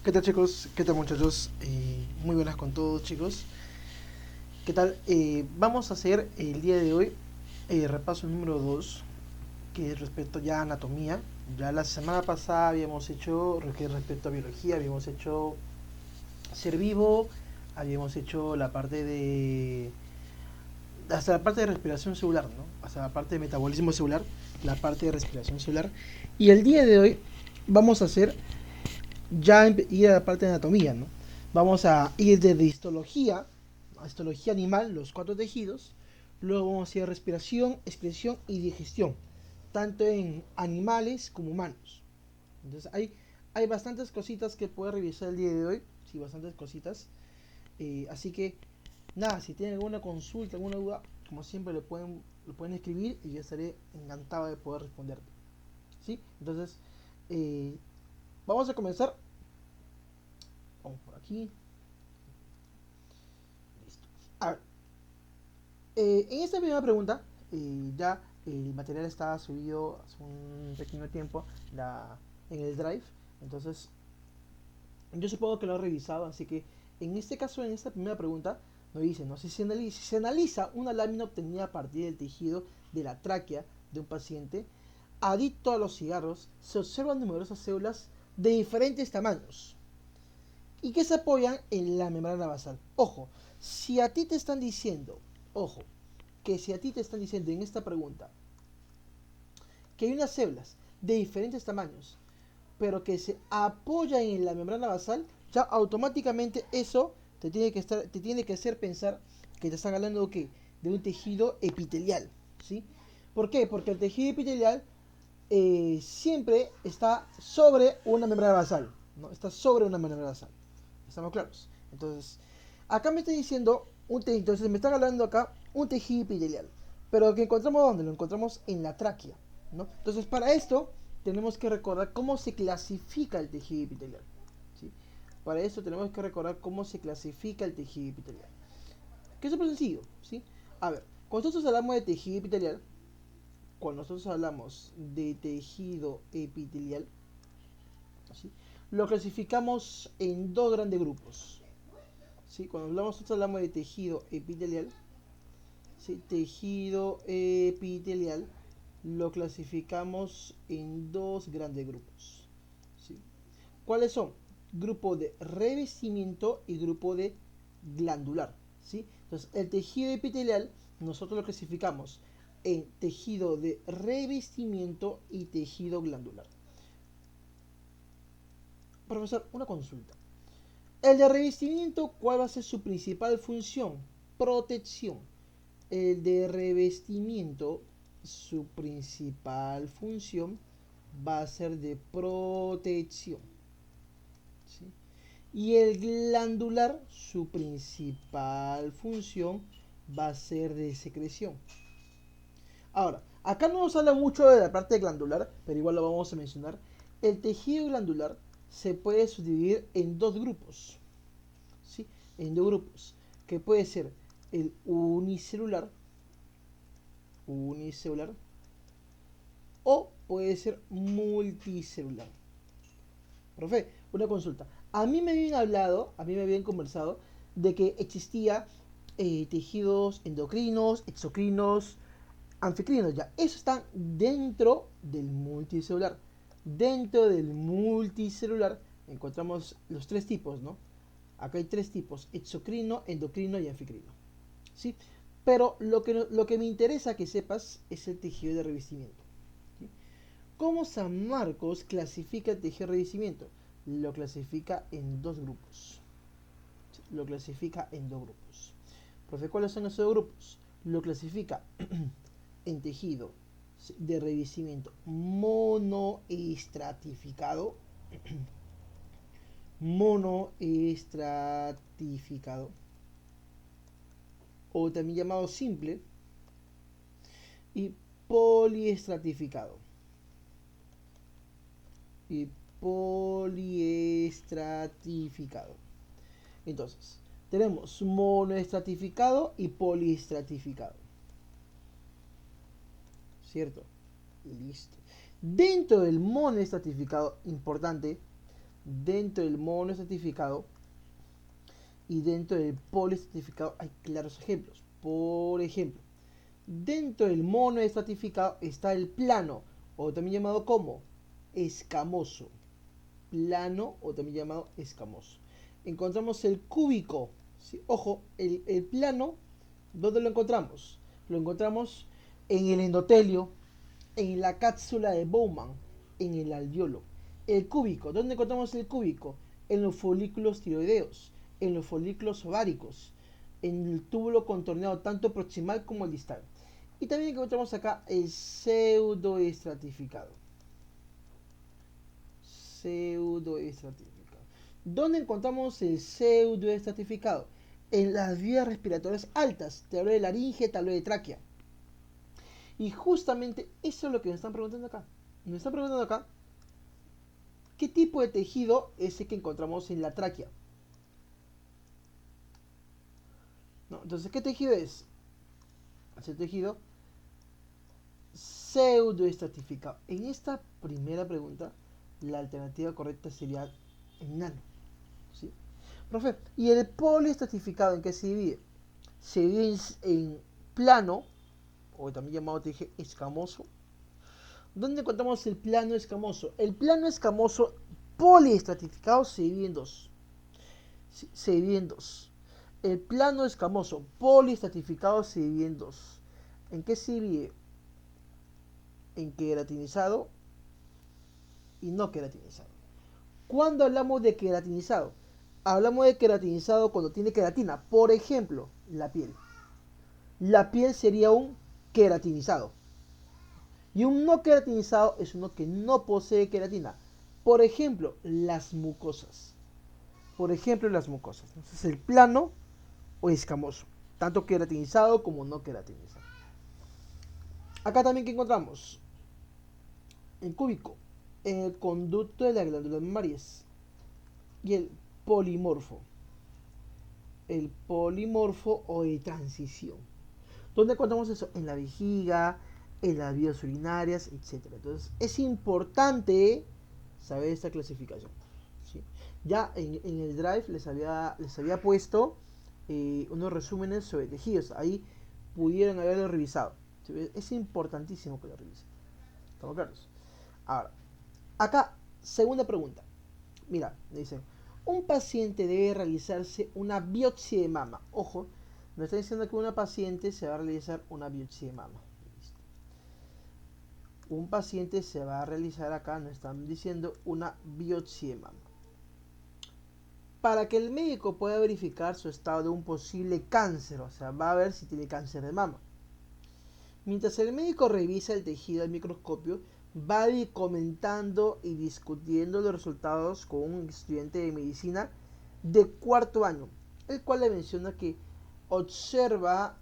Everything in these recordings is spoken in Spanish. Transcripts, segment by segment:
¿Qué tal chicos? ¿Qué tal muchachos? Muy buenas con todos chicos. ¿Qué tal? Vamos a hacer el día de hoy repaso número 2, que es respecto ya a anatomía. Ya la semana pasada habíamos hecho que respecto a biología, habíamos hecho ser vivo, habíamos hecho la parte de hasta la parte de respiración celular, ¿no? Hasta la parte de metabolismo celular, la parte de respiración celular. Y el día de hoy vamos a hacer ya ir a la parte de anatomía, ¿no? Vamos a ir desde histología, a histología animal, los cuatro tejidos. Luego vamos a ir a respiración, excreción y digestión, tanto en animales como humanos. Entonces hay bastantes cositas que puedo revisar el día de hoy, sí, bastantes cositas. Así que, nada, si tienen alguna consulta, alguna duda, como siempre lo pueden escribir y yo estaré encantado de poder responder. ¿Sí? Entonces, eh, vamos a comenzar. Vamos por aquí. Listo. A ver, en esta primera pregunta, ya el material está subido hace un pequeño tiempo en el Drive. Entonces, yo supongo que lo ha revisado. Así que, en este caso, en esta primera pregunta, nos dice, ¿no? Si se analiza una lámina obtenida a partir del tejido de la tráquea de un paciente adicto a los cigarros, se observan numerosas células de diferentes tamaños y que se apoyan en la membrana basal. Ojo, si a ti te están diciendo, ojo, que si a ti te están diciendo en esta pregunta que hay unas células de diferentes tamaños, pero que se apoyan en la membrana basal, ya automáticamente eso te tiene que hacer pensar que te están hablando ¿de qué? De un tejido epitelial, ¿sí? ¿Por qué? Porque el tejido epitelial siempre está sobre una membrana basal, ¿no? Está sobre una membrana basal. ¿Estamos claros? Entonces, acá me está diciendo un tejido, entonces me están hablando acá un tejido epitelial. Pero que encontramos ¿dónde? Lo encontramos en la tráquea, ¿no? Entonces, para esto tenemos que recordar cómo se clasifica el tejido epitelial, ¿sí? Para eso tenemos que recordar cómo se clasifica el tejido epitelial. Que es súper sencillo, ¿sí? A ver, cuando nosotros hablamos de tejido epitelial, cuando nosotros hablamos de tejido epitelial, ¿sí? Lo clasificamos en dos grandes grupos. ¿Sí? Cuando nosotros hablamos de tejido epitelial, ¿sí? Tejido epitelial lo clasificamos en dos grandes grupos. ¿Sí? ¿Cuáles son? Grupo de revestimiento y grupo de glandular. ¿Sí? Entonces, el tejido epitelial nosotros lo clasificamos en tejido de revestimiento y tejido glandular. Profesor, una consulta. El de revestimiento, ¿cuál va a ser su principal función? Protección. El de revestimiento, su principal función va a ser de protección. ¿Sí? Y el glandular, su principal función va a ser de secreción. Ahora, acá no nos habla mucho de la parte glandular, pero igual lo vamos a mencionar. El tejido glandular se puede subdividir en dos grupos. ¿Sí? En dos grupos, que puede ser el unicelular o puede ser multicelular. Profe, una consulta. A mí me habían conversado de que existía tejidos endocrinos, exocrinos, anficrinos ya. Eso están dentro del multicelular. Dentro del multicelular encontramos los tres tipos, ¿no? Acá hay tres tipos: exocrino, endocrino y anficrino. ¿Sí? Pero lo que me interesa que sepas es el tejido de revestimiento. ¿Sí? ¿Cómo San Marcos clasifica el tejido de revestimiento? Lo clasifica en dos grupos. ¿Sí? Lo clasifica en dos grupos. Profe, ¿cuáles son esos dos grupos? Lo clasifica en tejido de revestimiento monoestratificado, monoestratificado, o también llamado simple, y poliestratificado. Y poliestratificado. Entonces, tenemos monoestratificado y poliestratificado. ¿Cierto? Listo. Dentro del monoestratificado, importante, dentro del monoestratificado y dentro del poliestratificado hay claros ejemplos. Por ejemplo, dentro del monoestratificado está el plano, o también llamado como escamoso. Plano, o también llamado escamoso. Encontramos el cúbico. ¿Sí? Ojo, el plano, ¿dónde lo encontramos? Lo encontramos en el endotelio, en la cápsula de Bowman, en el alveolo. El cúbico, ¿dónde encontramos el cúbico? En los folículos tiroideos, en los folículos ováricos, en el túbulo contorneado tanto proximal como el distal. Y también encontramos acá el pseudoestratificado. Pseudoestratificado. ¿Dónde encontramos el pseudoestratificado? En las vías respiratorias altas. Te hablo de laringe, te hablo de tráquea. Y justamente eso es lo que nos están preguntando acá. Nos están preguntando acá qué tipo de tejido es el que encontramos en la tráquea. No, entonces, ¿qué tejido es? Ese tejido pseudoestratificado. En esta primera pregunta, la alternativa correcta sería enano. ¿Sí? Profe, ¿y el poliestratificado en qué se divide? Se divide en plano, o también llamado tejido escamoso. ¿Dónde encontramos el plano escamoso? El plano escamoso poliestratificado se divide en dos. Se divide en dos. El plano escamoso poliestratificado se divide en dos. ¿En qué se divide? En queratinizado y no queratinizado. ¿Cuándo hablamos de queratinizado? Hablamos de queratinizado cuando tiene queratina. Por ejemplo, la piel. La piel sería un queratinizado. Y un no queratinizado es uno que no posee queratina. Por ejemplo, las mucosas. Por ejemplo, las mucosas. Entonces, el plano o escamoso. Tanto queratinizado como no queratinizado. Acá también que encontramos el cúbico, en el conducto de las glándulas mamarias. Y el polimorfo. El polimorfo o de transición. ¿Dónde encontramos eso? En la vejiga, en las vías urinarias, etc. Entonces, es importante saber esta clasificación. ¿Sí? Ya en el Drive les había puesto unos resúmenes sobre tejidos. Ahí pudieron haberlo revisado. ¿Sí? Es importantísimo que lo revisen. ¿Estamos claros? Ahora, acá, segunda pregunta. Mira, dicen, un paciente debe realizarse una biopsia de mama. Ojo, nos está diciendo que una paciente se va a realizar una biopsia de mama. Un paciente se va a realizar acá, nos están diciendo una biopsia de mama. Para que el médico pueda verificar su estado de un posible cáncer, o sea, va a ver si tiene cáncer de mama. Mientras el médico revisa el tejido al microscopio, va a ir comentando y discutiendo los resultados con un estudiante de medicina de cuarto año, el cual le menciona que observa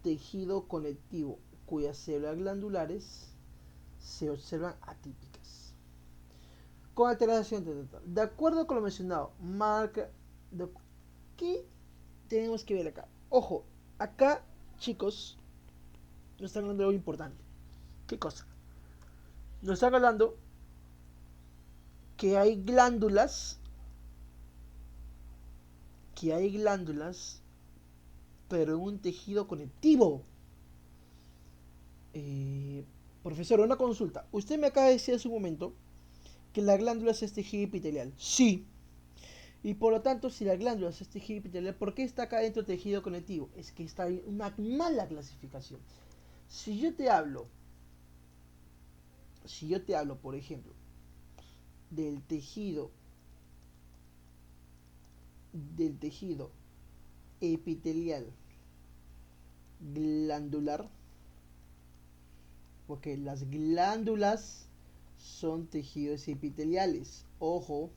tejido conectivo cuyas células glandulares se observan atípicas. Con alteración de acuerdo con lo mencionado, marca de, ¿qué tenemos que ver acá? Ojo, acá, chicos, nos están hablando de algo importante. ¿Qué cosa? Nos están hablando que hay glándulas, pero en un tejido conectivo. Profesor, una consulta. Usted me acaba de decir hace un momento que la glándula es tejido epitelial. Sí. Y por lo tanto, si la glándula es tejido epitelial, ¿por qué está acá dentro tejido conectivo? Es que está en una mala clasificación. Si yo te hablo, por ejemplo, del tejido epitelial glandular, porque las glándulas son tejidos epiteliales. Ojo,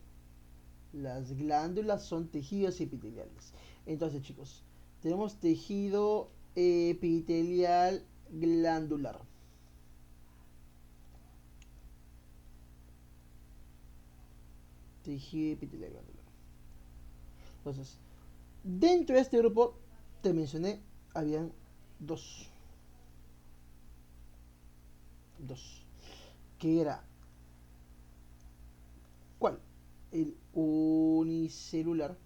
las glándulas son tejidos epiteliales. Entonces, chicos, tenemos tejido epitelial glandular. Tejido epitelial glandular. Entonces, dentro de este grupo, te mencioné, habían dos. Que era, ¿cuál? el unicelular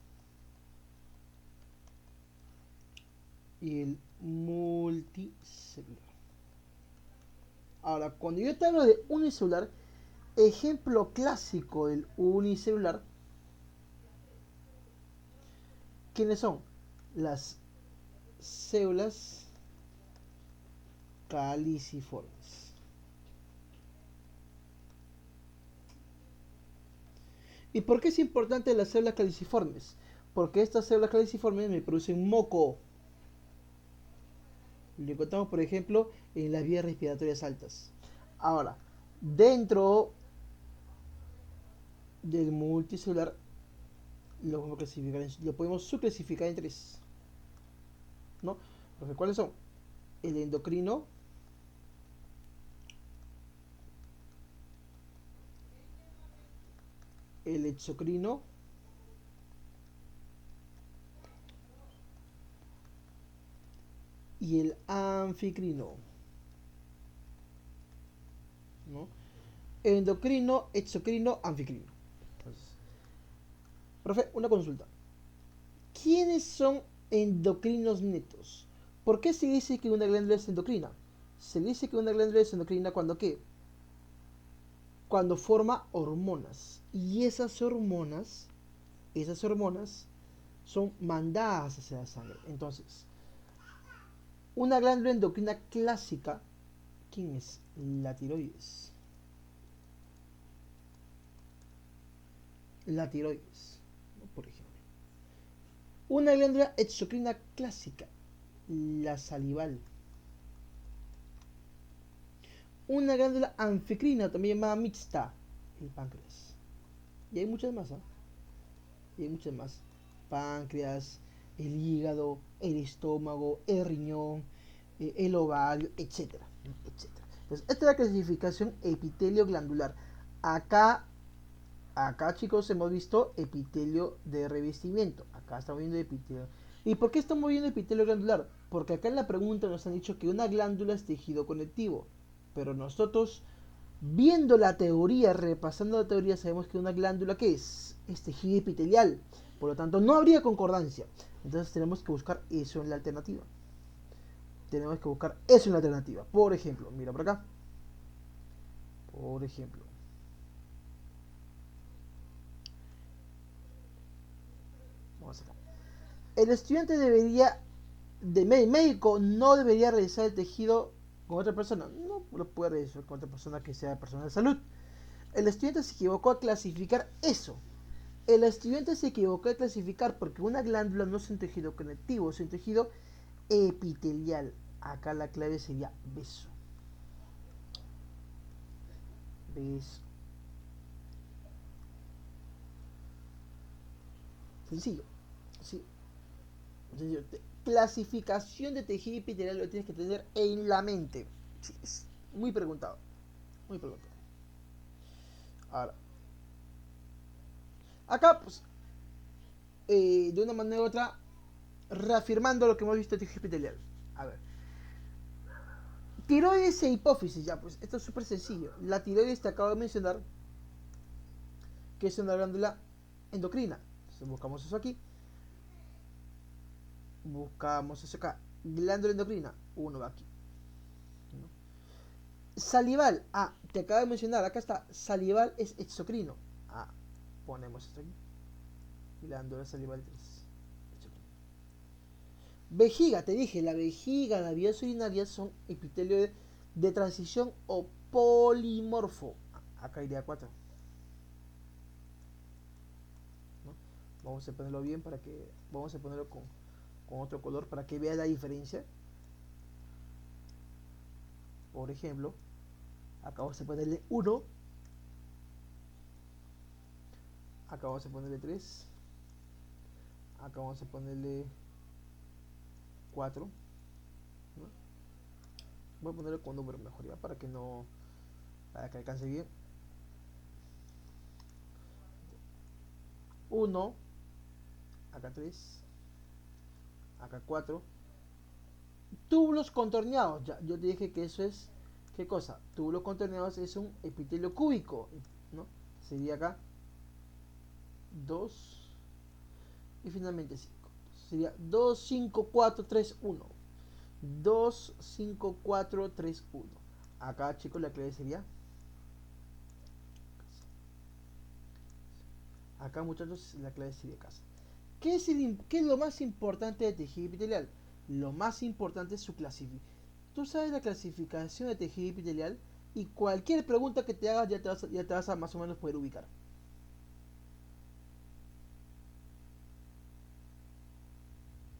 y el multicelular. Ahora, cuando yo te hablo de unicelular, ejemplo clásico del unicelular, ¿quiénes son? Las células caliciformes. ¿Y por qué es importante las células caliciformes? Porque estas células caliciformes me producen moco. Lo encontramos, por ejemplo, en las vías respiratorias altas. Ahora, dentro del multicelular lo podemos subclasificar en tres, ¿no? Porque ¿cuáles son? El endocrino, el exocrino y el anficrino, ¿no? Endocrino, exocrino, anficrino. Entonces, profe, una consulta. ¿Quiénes son endocrinos netos? ¿Por qué se dice que una glándula es endocrina? Se dice que una glándula es endocrina cuando ¿qué? Cuando forma hormonas. Y esas hormonas son mandadas hacia la sangre. Entonces, una glándula endocrina clásica, ¿quién es? La tiroides. La tiroides, ¿no? Por ejemplo. Una glándula exocrina clásica, la salival. Una glándula anficrina, también llamada mixta, el páncreas. Y hay muchas más, ¿eh? Y hay muchas más. Páncreas, el hígado, el estómago, el riñón, el ovario, etcétera, etcétera. Entonces, esta es la clasificación epitelio glandular. Acá, acá chicos, hemos visto epitelio de revestimiento. Acá estamos viendo epitelio. ¿Y por qué estamos viendo epitelio glandular? Porque acá en la pregunta nos han dicho que una glándula es tejido conectivo. Pero nosotros, viendo la teoría, repasando la teoría, sabemos que una glándula, ¿qué es? Es tejido epitelial. Por lo tanto, no habría concordancia. Entonces tenemos que buscar eso en la alternativa. Tenemos que buscar eso en la alternativa. Por ejemplo, mira por acá. Por ejemplo. Vamos acá. El estudiante debería, de médico, no debería realizar el tejido con otra persona. No lo puede realizar con otra persona que sea persona de salud. El estudiante se equivocó a clasificar eso. El estudiante se equivocó a clasificar porque una glándula no es un tejido conectivo, es un tejido epitelial. Acá la clave sería beso. Beso. Sencillo. ¿Sí? Sencillo. Clasificación de tejido epitelial lo tienes que tener en la mente. Sí, es muy preguntado. Muy preguntado. Ahora, acá, pues, de una manera u otra, reafirmando lo que hemos visto de tejido epitelial. A ver. Tiroides e hipófisis, ya, pues esto es súper sencillo. La tiroides te acabo de mencionar que es una glándula endocrina. Entonces buscamos eso aquí. Buscamos eso acá. Glándula endocrina. Uno va aquí. ¿No? Salival. Ah, te acabo de mencionar. Acá está. Salival es exocrino. Ah, ponemos esto aquí. Glándula salival 3. Vejiga, te dije. La vejiga, las vías urinarias son epitelio de transición o polimorfo. Acá iría 4. ¿No? Vamos a ponerlo bien para que. Vamos a ponerlo con otro color para que veas la diferencia. Por ejemplo, acá vamos a ponerle 1, acá vamos a ponerle 3, acá vamos a ponerle 4, ¿no? Voy a ponerlo con número mejor ya para que no, para que alcance bien. 1, acá 3, acá 4. Túbulos contorneados, ya, yo te dije que eso es, ¿qué cosa? Túbulos contorneados es un epitelio cúbico, ¿no? Sería acá 2 y finalmente 5. Sería 2, 5, 4, 3, 1. 2, 5, 4, 3, 1. Acá, chicos, la clave sería... Acá, muchachos, la clave sería casa. ¿Qué es lo más importante de tejido epitelial? Lo más importante es su clasificación. Tú sabes la clasificación de tejido epitelial y cualquier pregunta que te hagas ya te vas a más o menos poder ubicar.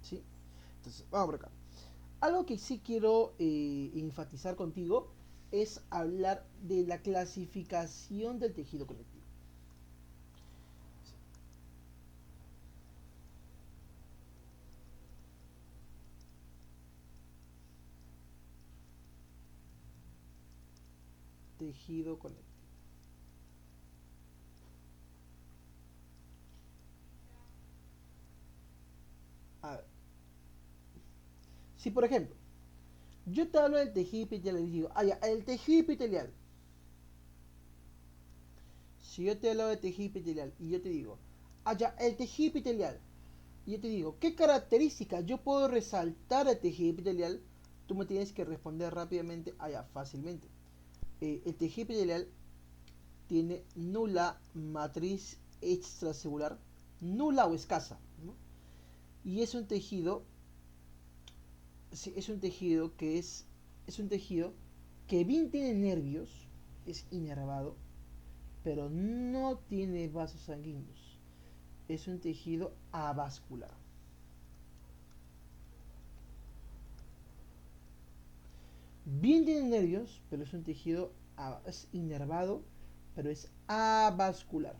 ¿Sí? Entonces, vamos por acá. Algo que sí quiero enfatizar contigo es hablar de la clasificación del tejido conectivo. Tejido conectivo. A ver, si por ejemplo, yo te hablo del tejido epitelial y digo, ya, el tejido epitelial. Si yo te hablo de tejido epitelial y yo te digo, ya, el tejido epitelial, y yo te digo, ¿qué características yo puedo resaltar del tejido epitelial? Tú me tienes que responder rápidamente, ya, fácilmente. El tejido epitelial tiene nula matriz extracelular, nula o escasa, ¿no? Y es un tejido, es un tejido que bien tiene nervios, es inervado, pero no tiene vasos sanguíneos. Es un tejido avascular. Bien tiene nervios, pero es un tejido es inervado, pero es avascular.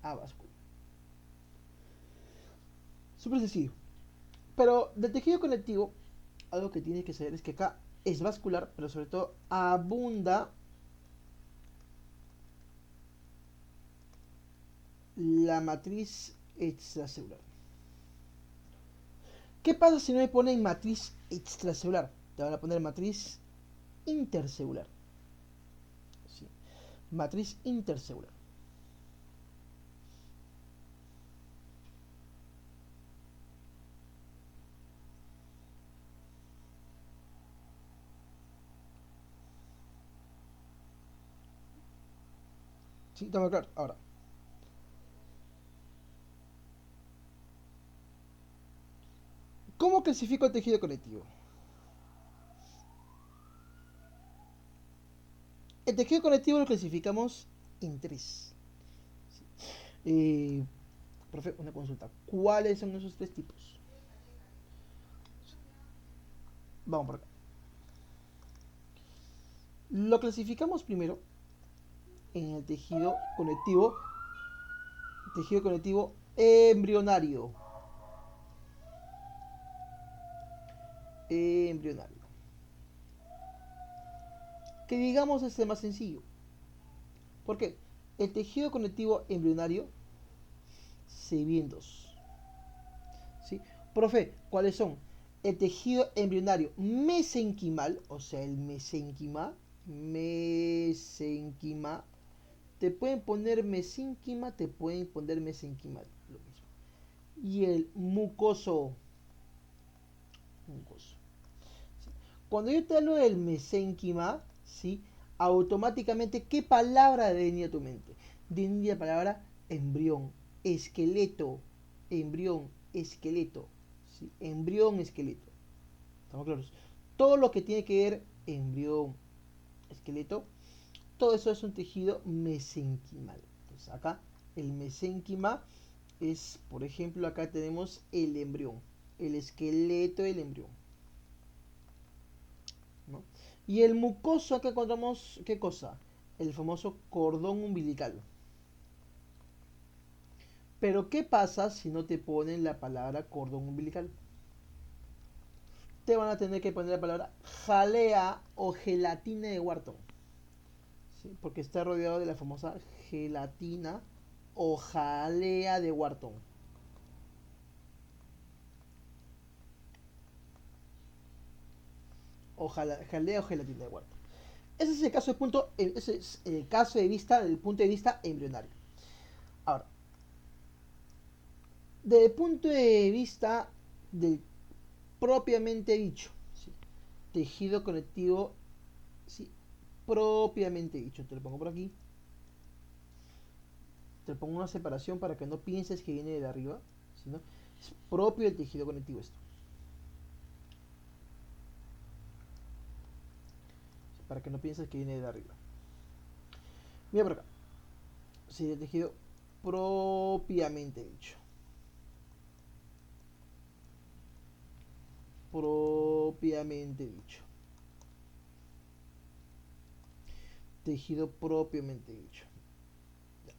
Avascular. Súper sencillo. Pero del tejido conectivo, algo que tienes que saber es que acá es vascular, pero sobre todo abunda la matriz extracelular. ¿Qué pasa si no me ponen matriz extracelular? Te van a poner matriz intercelular. ¿Sí? Matriz intercelular. ¿Sí? Estamos claros. Ahora, ¿cómo clasifico el tejido conectivo? El tejido conectivo lo clasificamos en tres. ¿Sí? Profe, una consulta. ¿Cuáles son esos tres tipos? Vamos por acá. Lo clasificamos primero en el tejido conectivo embrionario. Embrionario. Que digamos es el más sencillo. ¿Por qué? El tejido conectivo embrionario se divide en dos. ¿Sí? Profe, ¿cuáles son? El tejido embrionario mesenquimal, o sea, el mesenquima, te pueden poner mesenquima, te pueden poner mesenquimal, lo mismo. Y el mucoso, mucoso. ¿Sí? Cuando yo te hablo del mesenquima, ¿sí? Automáticamente, ¿qué palabra venía a tu mente? Venía la palabra embrión, esqueleto, embrión, esqueleto, ¿sí? Embrión, esqueleto. ¿Estamos claros? Todo lo que tiene que ver embrión, esqueleto, todo eso es un tejido mesenquimal. Entonces acá el mesenquima es, por ejemplo, acá tenemos el embrión, el esqueleto del embrión, ¿no? Y el mucoso, acá encontramos, ¿qué cosa? El famoso cordón umbilical. Pero ¿qué pasa si no te ponen la palabra cordón umbilical? Te van a tener que poner la palabra jalea o gelatina de Wharton, ¿sí? Porque está rodeado de la famosa gelatina o jalea de Wharton. O jalea o gelatina de Wharton. Ese es el caso de vista del punto de vista embrionario. Ahora, desde el punto de vista del propiamente dicho, ¿sí? Tejido conectivo, ¿sí? Propiamente dicho, te lo pongo por aquí, te pongo una separación para que no pienses que viene de arriba, sino es propio del tejido conectivo esto. Para que no pienses que viene de arriba. Mira por acá. Sería el tejido propiamente dicho. Propiamente dicho. Tejido propiamente dicho.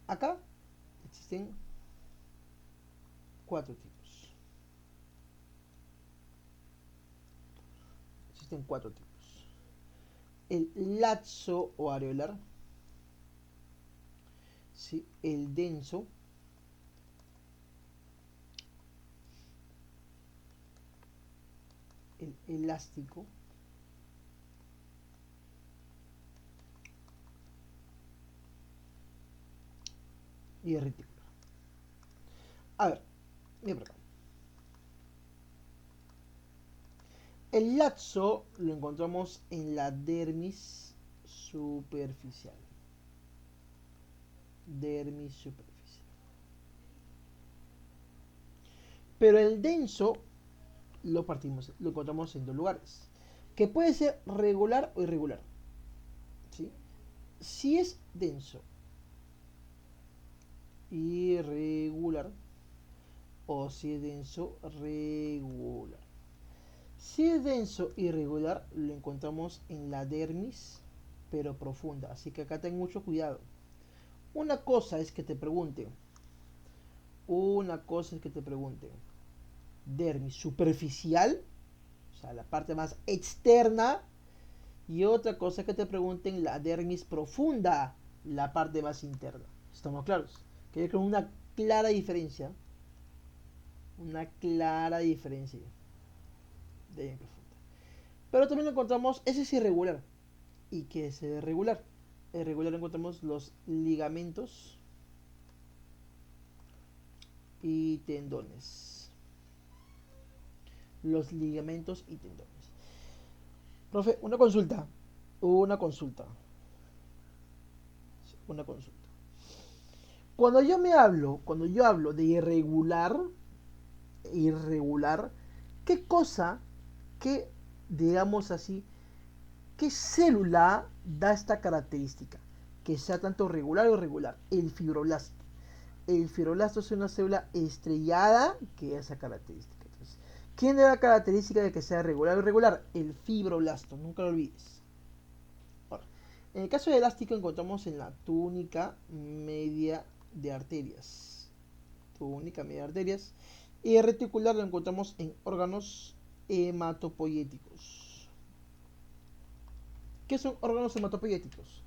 Acá existen 4 tipos. Existen 4 tipos. El laxo o areolar, ¿sí? El denso, el elástico, y el reticular. A ver, mira por acá. El laxo lo encontramos en la dermis superficial. Dermis superficial. Pero el denso lo encontramos en 2 lugares, que puede ser regular o irregular, ¿sí? Si es denso irregular o si es denso regular. Si es denso irregular lo encontramos en la dermis pero profunda, así que acá ten mucho cuidado. Una cosa es que te pregunten, dermis superficial, o sea, la parte más externa, y otra cosa es que te pregunten la dermis profunda, la parte más interna. ¿Estamos claros? Que hay como una clara diferencia. Una clara diferencia de dermis profunda. Pero también lo encontramos, ese es irregular. ¿Y qué es irregular? Irregular encontramos los ligamentos y tendones. Los ligamentos y tendones. Profe, una consulta. Una consulta. Una consulta. Cuando yo hablo de irregular, ¿qué cosa, qué, digamos así, qué célula da esta característica? Que sea tanto regular o irregular. El fibroblasto. El fibroblasto es una célula estrellada que da esa característica. Entonces, ¿quién da la característica de que sea regular o irregular? El fibroblasto, nunca lo olvides. Ahora, en el caso de elástico encontramos en la túnica media de arterias. Túnica media de arterias. Y el reticular lo encontramos en órganos hematopoyéticos. ¿Qué son órganos hematopoyéticos?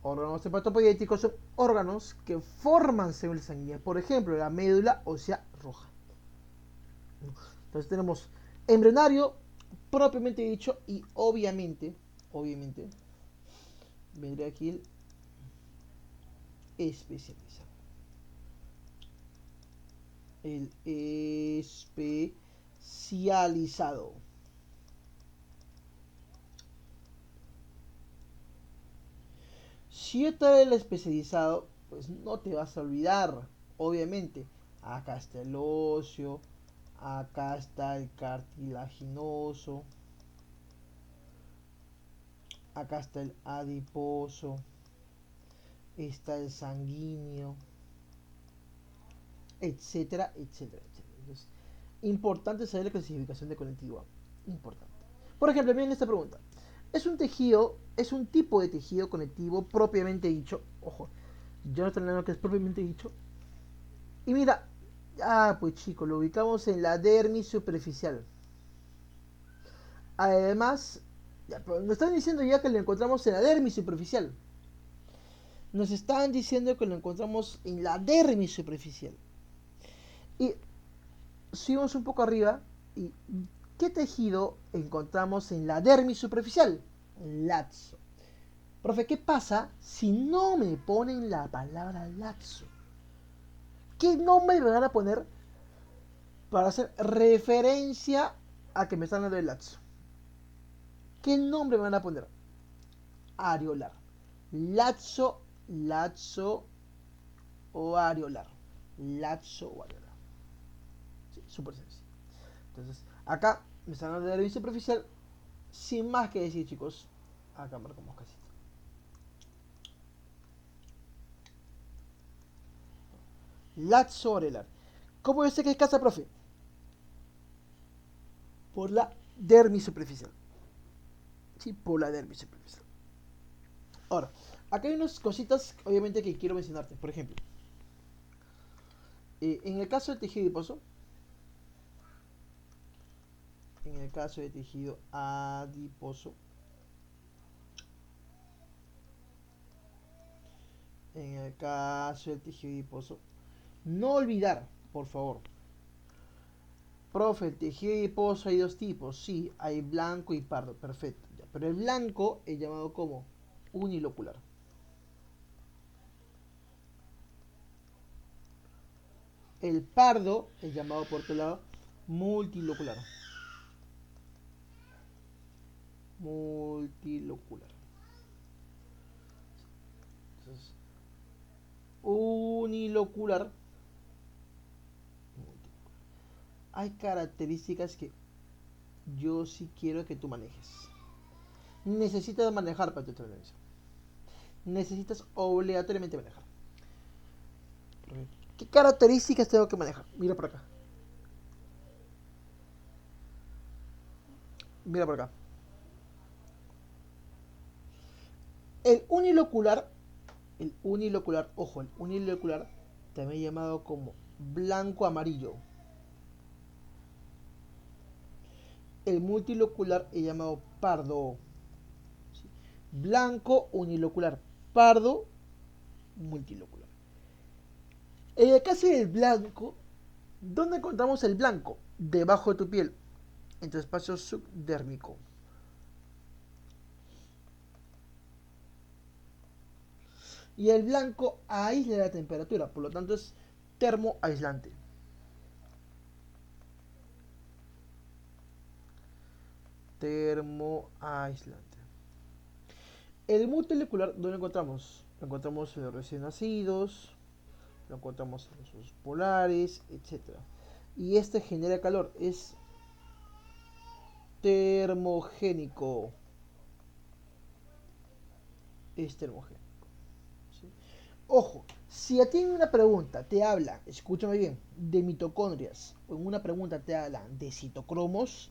Órganos hematopoyéticos son órganos que forman células sanguíneas. Por ejemplo, la médula ósea roja. Entonces tenemos embrionario, propiamente dicho, y obviamente, vendría aquí el especializado. El especializado. Si está el especializado, pues no te vas a olvidar, obviamente. Acá está el óseo, acá está el cartilaginoso, acá está el adiposo, está el sanguíneo, etcétera, etcétera, etcétera. Entonces, importante saber la clasificación de conectivo. Importante. Por ejemplo, miren esta pregunta. Es un tejido, es un tipo de tejido conectivo propiamente dicho. Ojo, yo no estoy hablando que es propiamente dicho. Y mira, pues chicos, lo ubicamos en la dermis superficial. Además, ya, pero nos están diciendo ya que lo encontramos en la dermis superficial. Nos están diciendo que lo encontramos en la dermis superficial. Y subimos un poco arriba. ¿Y qué tejido encontramos en la dermis superficial? Laxo. Profe, ¿qué pasa si no me ponen la palabra laxo? ¿Qué nombre me van a poner para hacer referencia a que me están dando el lazo? ¿Qué nombre me van a poner? Areolar. Lazo, lazo o areolar. Lazo o areolar. Sí, súper sencillo. Entonces, acá me están dando el dermis superficial. Sin más que decir, chicos. Acá marcamos casita. Lazo areolar. ¿Cómo yo sé que es casa, profe? Por la dermis superficial. Sí, por la dermis superficial. Ahora, acá hay unas cositas, obviamente, que quiero mencionarte. Por ejemplo, en el caso del tejido adiposo, en el caso de tejido adiposo, en el caso del tejido adiposo, no olvidar, por favor, profe, el tejido adiposo hay dos tipos, sí, hay blanco y pardo, perfecto, ya, pero el blanco es llamado como unilocular. El pardo es llamado por otro lado multilocular. Multilocular. Entonces, unilocular. Hay características que yo sí quiero que tú manejes. Necesitas manejar para tu televisión. Necesitas obligatoriamente manejar. ¿Qué características tengo que manejar? Mira por acá. Mira por acá. El unilocular, ojo, el unilocular, también llamado como blanco amarillo. El multilocular es llamado pardo. ¿Sí? Blanco unilocular, pardo multilocular. En el caso del blanco, ¿dónde encontramos el blanco? Debajo de tu piel, en tu espacio subdérmico. Y el blanco aísla la temperatura, por lo tanto es termoaislante. Termoaislante. El multilocular, ¿dónde lo encontramos? Lo encontramos en los recién nacidos, lo encontramos en los osos polares, etc. Y este genera calor, es termogénico. Es termogénico. ¿Sí? Ojo, si a ti en una pregunta te habla, escúchame bien, de mitocondrias, o en una pregunta te hablan de citocromos,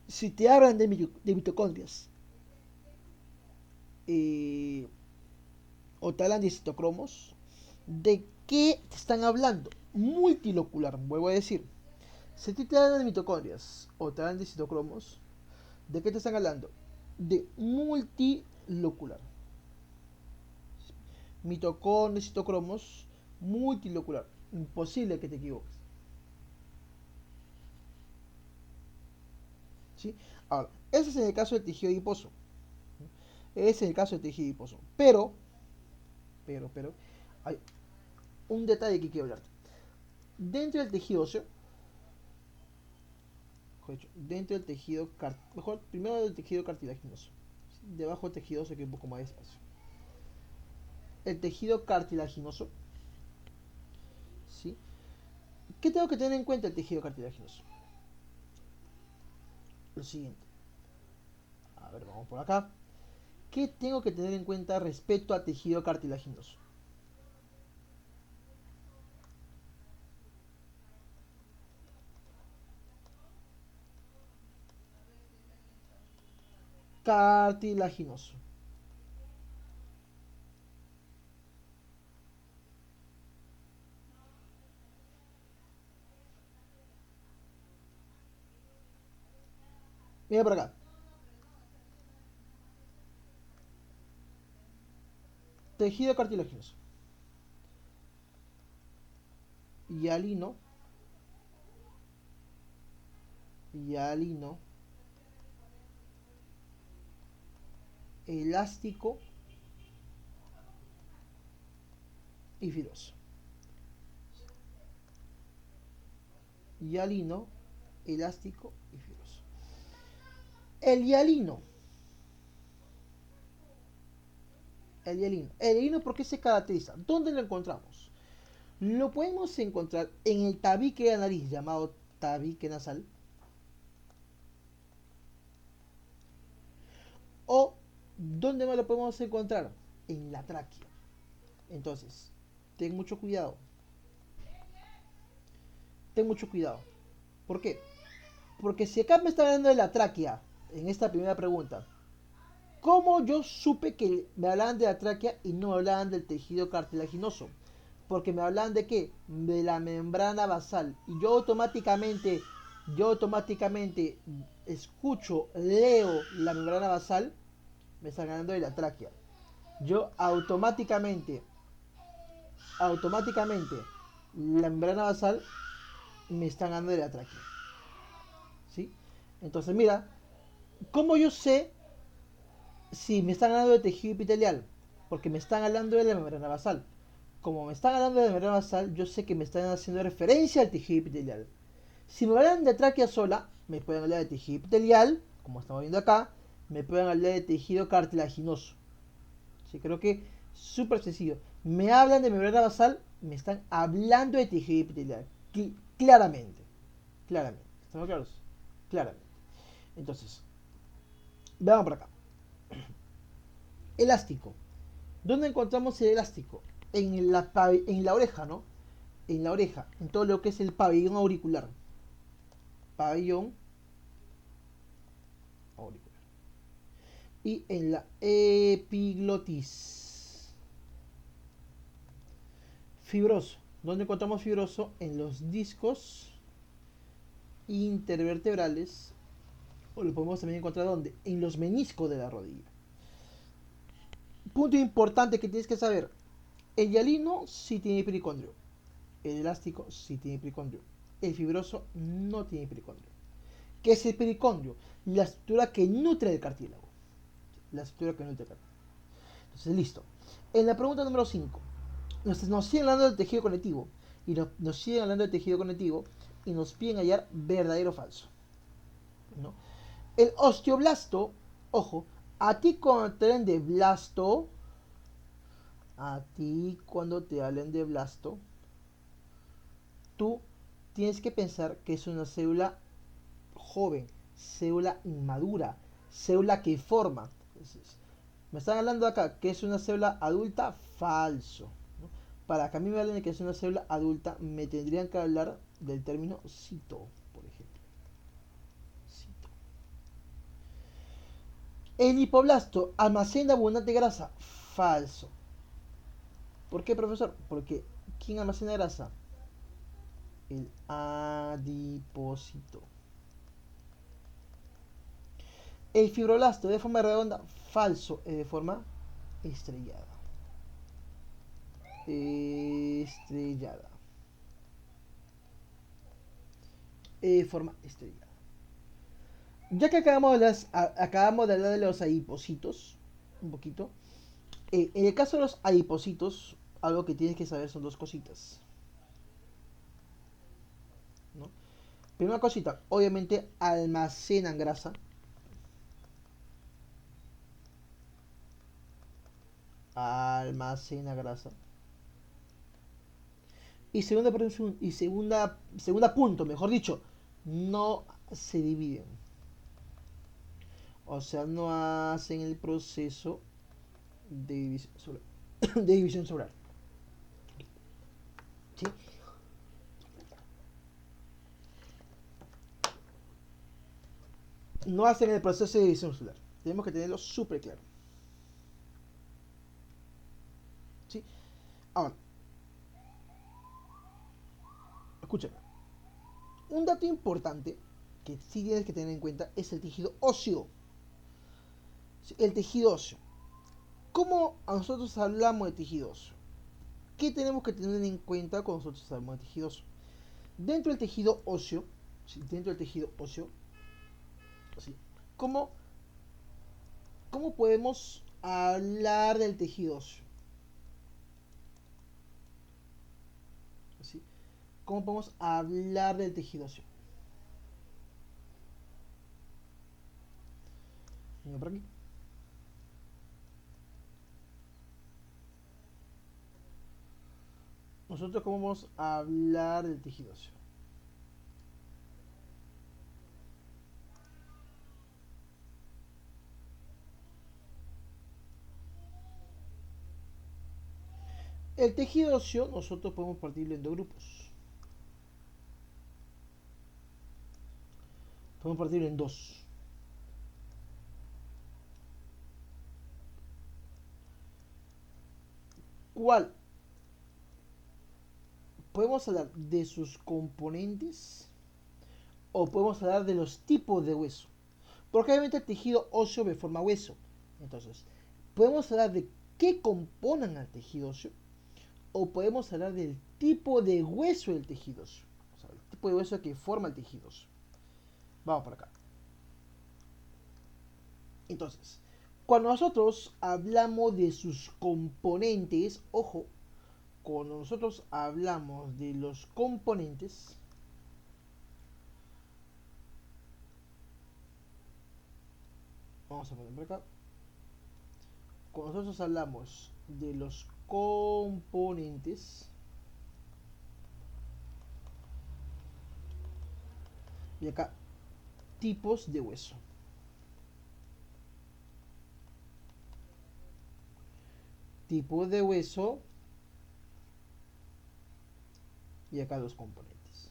si te hablan de mitocondrias eh, o te hablan de citocromos, ¿de qué te están hablando? Multilocular, vuelvo a decir. Si a ti te hablan de mitocondrias o te hablan de citocromos, ¿de qué te están hablando? De multilocular. Mitocondrias, citocromos, multilocular. Imposible que te equivoques. ¿Sí? Ahora, ese es en el caso del tejido adiposo. Ese es el caso del tejido adiposo. Pero, hay un detalle que quiero hablarte. Dentro del tejido óseo, dentro del tejido, mejor, primero del tejido cartilaginoso. Debajo del tejido óseo que hay un poco más de espacio. El tejido cartilaginoso, ¿sí? ¿Qué tengo que tener en cuenta el tejido cartilaginoso? Lo siguiente. A ver, vamos por acá. ¿Qué tengo que tener en cuenta respecto al tejido cartilaginoso? Cartilaginoso. Mira por acá. Tejido cartilaginoso. Hialino. Hialino. Elástico y fibroso. hialino, elástico y fibroso. El hialino. El hialino, ¿por qué se caracteriza? ¿Dónde lo encontramos? Lo podemos encontrar en el tabique de la nariz, llamado tabique nasal, o ¿dónde más lo podemos encontrar? En la tráquea. Entonces, ten mucho cuidado. Ten mucho cuidado. ¿Por qué? Porque si acá me está hablando de la tráquea, en esta primera pregunta, ¿cómo yo supe que me hablaban de la tráquea y no me hablaban del tejido cartilaginoso? Porque me hablaban de qué? De la membrana basal. Y yo automáticamente escucho, leo la membrana basal, me están hablando de la tráquea. Yo automáticamente, la membrana basal me están hablando de la tráquea. ¿Sí? Entonces, mira, ¿cómo yo sé si me están hablando de tejido epitelial? Porque me están hablando de la membrana basal. Como me están hablando de la membrana basal, yo sé que me están haciendo referencia al tejido epitelial. Si me hablan de tráquea sola, me pueden hablar de tejido epitelial, como estamos viendo acá, me pueden hablar de tejido cartilaginoso. Sí, creo que súper sencillo. Me hablan de membrana basal, me están hablando de tejido epitelial. Claramente. Claramente. ¿Estamos claros? Claramente. Entonces, veamos por acá. Elástico. ¿Dónde encontramos el elástico? En la oreja, ¿no? En la oreja, en todo lo que es el pabellón auricular. Pabellón auricular. Y en la epiglotis. Fibroso. ¿Dónde encontramos fibroso? En los discos intervertebrales. O lo podemos también encontrar ¿dónde? En los meniscos de la rodilla. Punto importante que tienes que saber. El hialino sí tiene pericondrio. El elástico sí tiene pericondrio. El fibroso no tiene pericondrio. ¿Qué es el pericondrio? La estructura que nutre el cartílago. La estructura que nutre el cartílago. Entonces, listo. En la pregunta número 5, nos siguen hablando del tejido conectivo. Y nos siguen hablando del tejido conectivo. Y nos piden hallar verdadero o falso. ¿No? El osteoblasto, ojo, a ti cuando te hablen de blasto, tú tienes que pensar que es una célula joven, célula inmadura, célula que forma. Entonces, me están hablando acá que es una célula adulta, falso. ¿No? Para que a mí me hablen de que es una célula adulta, me tendrían que hablar del término cito, por ejemplo. Cito. El hipoblasto almacena abundante grasa, falso. ¿Por qué, profesor? Porque ¿quién almacena grasa? El adipocito. El fibroblasto de forma redonda, falso, es de forma estrellada. Estrellada. Forma estrellada. Ya que acabamos de hablar de los adipocitos, un poquito, en el caso de los adipocitos, algo que tienes que saber son dos cositas. ¿No? Primera cosita, obviamente almacenan grasa. Almacena grasa. Y segunda punto, mejor dicho, no se dividen. O sea, no hacen el proceso de división celular. De división celular. ¿Sí? No hacen el proceso de división celular. Tenemos que tenerlo súper claro. ¿Sí? Ahora, escúchame. Un dato importante que sí tienes que tener en cuenta es el tejido óseo. El tejido óseo. ¿Cómo a nosotros hablamos de tejido óseo? ¿Qué tenemos que tener en cuenta cuando nosotros hablamos de tejido óseo? Dentro del tejido óseo, ¿sí? ¿Cómo, ¿Cómo podemos hablar del tejido óseo? ¿Sí? ¿Cómo podemos hablar del tejido óseo? Venga por aquí. Nosotros cómo vamos a hablar del tejido óseo. El tejido óseo nosotros podemos partirlo en dos grupos. Podemos partirlo en dos. ¿Cuál? Podemos hablar de sus componentes o podemos hablar de los tipos de hueso. Porque obviamente el tejido óseo me forma hueso. Entonces, podemos hablar de qué componen al tejido óseo o podemos hablar del tipo de hueso del tejido óseo. O sea, el tipo de hueso que forma el tejido óseo. Vamos por acá. Entonces, cuando nosotros hablamos de sus componentes, ojo, cuando nosotros hablamos de los componentes, vamos a poner por acá. Cuando nosotros hablamos de los componentes, y acá tipos de hueso. Tipos de hueso y acá los componentes.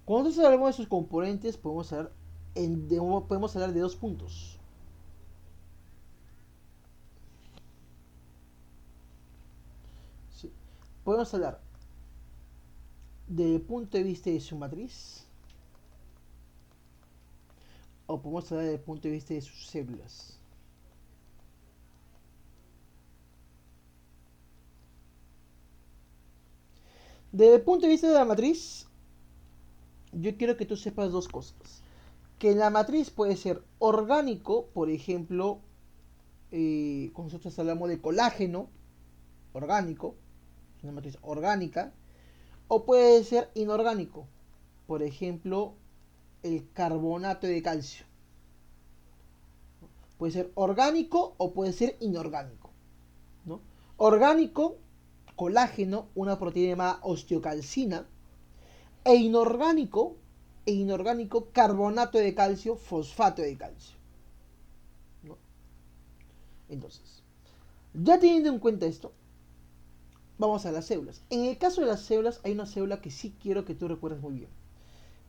Cuando nosotros hablamos de sus componentes, podemos hablar de dos puntos. ¿Sí? Podemos hablar desde el punto de vista de su matriz o podemos hablar desde el punto de vista de sus células. Desde el punto de vista de la matriz, yo quiero que tú sepas dos cosas. Que la matriz puede ser orgánico, por ejemplo, cuando nosotros hablamos de colágeno orgánico, una matriz orgánica, o puede ser inorgánico, por ejemplo, el carbonato de calcio. Puede ser orgánico o puede ser inorgánico, ¿no? Orgánico, colágeno, una proteína llamada osteocalcina, e inorgánico, carbonato de calcio, fosfato de calcio, ¿no? Entonces, ya teniendo en cuenta esto, vamos a las células. En el caso de las células, hay una célula que sí quiero que tú recuerdes muy bien,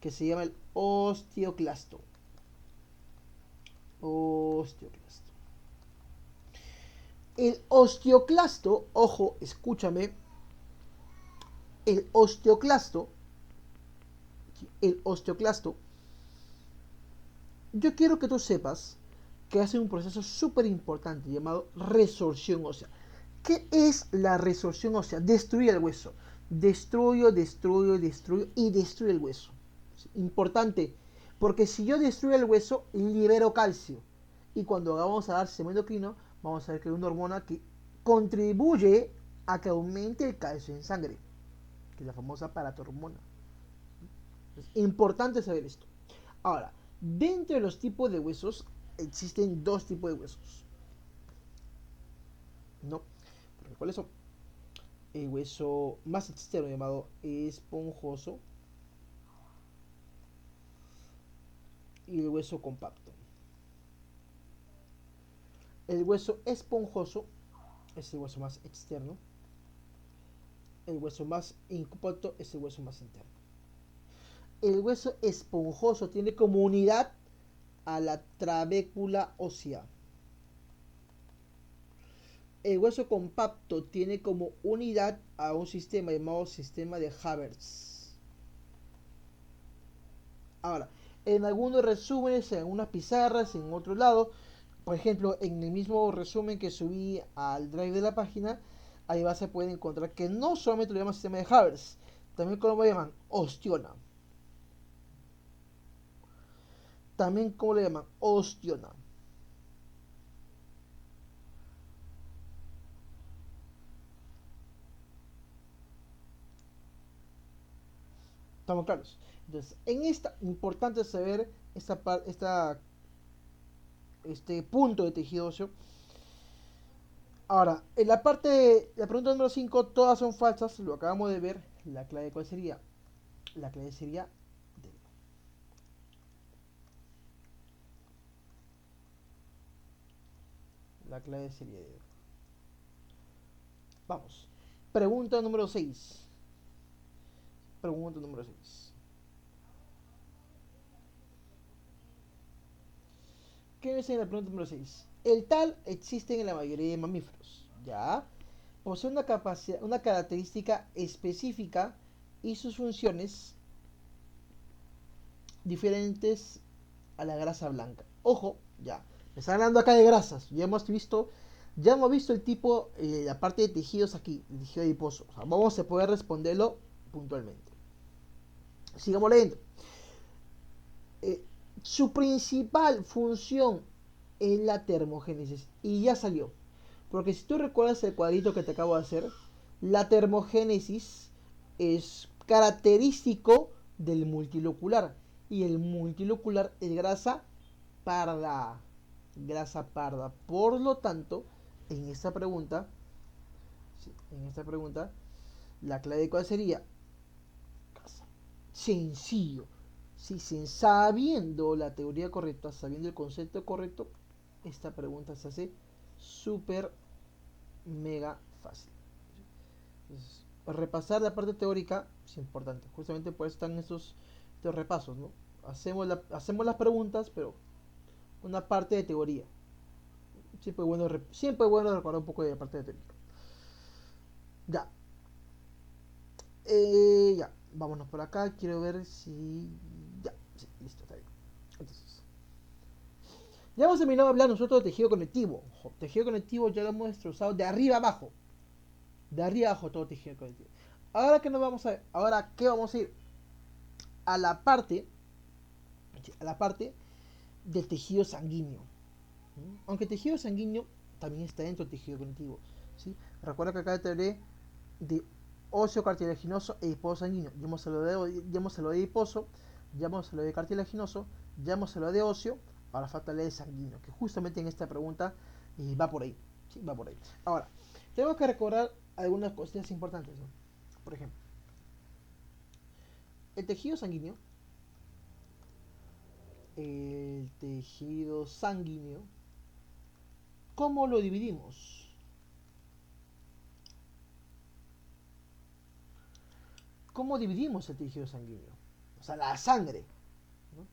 que se llama el osteoclasto. Osteoclasto. El osteoclasto, ojo, escúchame, el osteoclasto, el osteoclasto, yo quiero que tú sepas que hace un proceso súper importante llamado resorción ósea. ¿Qué es la resorción ósea? Destruir el hueso. Destruyo y destruyo el hueso. Importante, porque si yo destruyo el hueso, libero calcio. Y cuando vamos a dar sistema endocrino, vamos a ver que hay una hormona que contribuye a que aumente el calcio en sangre, que es la famosa paratormona. Es importante saber esto. Ahora, dentro de los tipos de huesos, existen dos tipos de huesos. ¿No? ¿Cuáles son? El hueso más externo llamado esponjoso y el hueso compacto. El hueso esponjoso es el hueso más externo. El hueso más compacto es el hueso más interno. El hueso esponjoso tiene como unidad a la trabécula ósea. El hueso compacto tiene como unidad a un sistema llamado sistema de Havertz. Ahora, en algunos resúmenes, en unas pizarras, en otro lado, por ejemplo, en el mismo resumen que subí al drive de la página, ahí vas a poder encontrar que no solamente lo llaman sistema de Havertz, también como lo llaman ostiona. También como lo llaman ostiona. ¿Estamos claros? Entonces, en esta, importante saber este punto de tejido óseo. Ahora, en la parte de la pregunta número 5, todas son falsas, lo acabamos de ver. ¿La clave cuál sería? La clave sería D. La clave sería D. Vamos. Pregunta número 6. Pregunta número 6. ¿Qué dice en la pregunta número 6? El tal existe en la mayoría de mamíferos. ¿Ya? Posee una capacidad, una característica específica y sus funciones diferentes a la grasa blanca. Ojo, ya. Me están hablando acá de grasas. Ya hemos visto el tipo, la parte de tejidos aquí, el tejido adiposo. O sea, vamos a poder responderlo puntualmente. Sigamos leyendo. Eh, Su principal función es la termogénesis. Y ya salió. Porque si tú recuerdas el cuadrito que te acabo de hacer, la termogénesis es característico del multilocular. Y el multilocular es grasa parda. Grasa parda. Por lo tanto, en esta pregunta, sí, la clave cuál sería? Grasa. Sencillo. Si sabiendo la teoría correcta, sabiendo el concepto correcto, esta pregunta se hace súper mega fácil. Entonces, repasar la parte teórica es importante. Justamente por eso están estos repasos, ¿no? Hacemos las preguntas, pero una parte de teoría. Siempre es bueno recordar un poco de la parte de teoría. Ya. Ya. Vámonos por acá. Quiero ver si... Ya. Sí, listo, está bien. Entonces, ya hemos terminado de hablar nosotros de tejido conectivo. Tejido conectivo ya lo hemos destrozado de arriba abajo. De arriba abajo todo tejido conectivo. Ahora que nos vamos a ver, ahora qué vamos a ir a la parte del tejido sanguíneo. Aunque el tejido sanguíneo también está dentro del tejido conectivo. ¿Sí? Recuerda que acá te hablé de óseo cartilaginoso e hiposo sanguíneo. Ya hemos hablado de hiposo, ya hemos hablado de cartilaginoso, ya hemos hablado de óseo, ahora falta el de sanguíneo, que justamente en esta pregunta va por ahí. ¿Sí? Va por ahí. Ahora, tengo que recordar algunas cuestiones importantes, ¿no? Por ejemplo, el tejido sanguíneo, ¿cómo lo dividimos? ¿Cómo dividimos el tejido sanguíneo? O sea, la sangre, ¿no?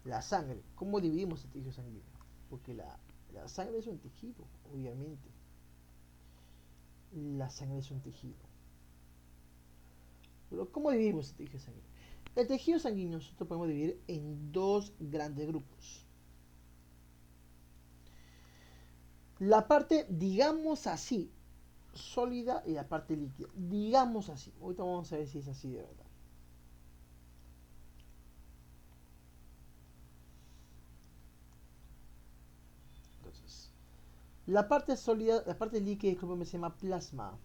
La sangre, ¿cómo dividimos el tejido sanguíneo? Porque la sangre es un tejido, obviamente. La sangre es un tejido. Pero ¿cómo dividimos el tejido sanguíneo? El tejido sanguíneo nosotros podemos dividir en dos grandes grupos. La parte, digamos así, sólida y la parte líquida. Digamos así. Ahorita vamos a ver si es así de verdad. Entonces, la parte sólida, la parte líquida, disculpenme, se llama plasma.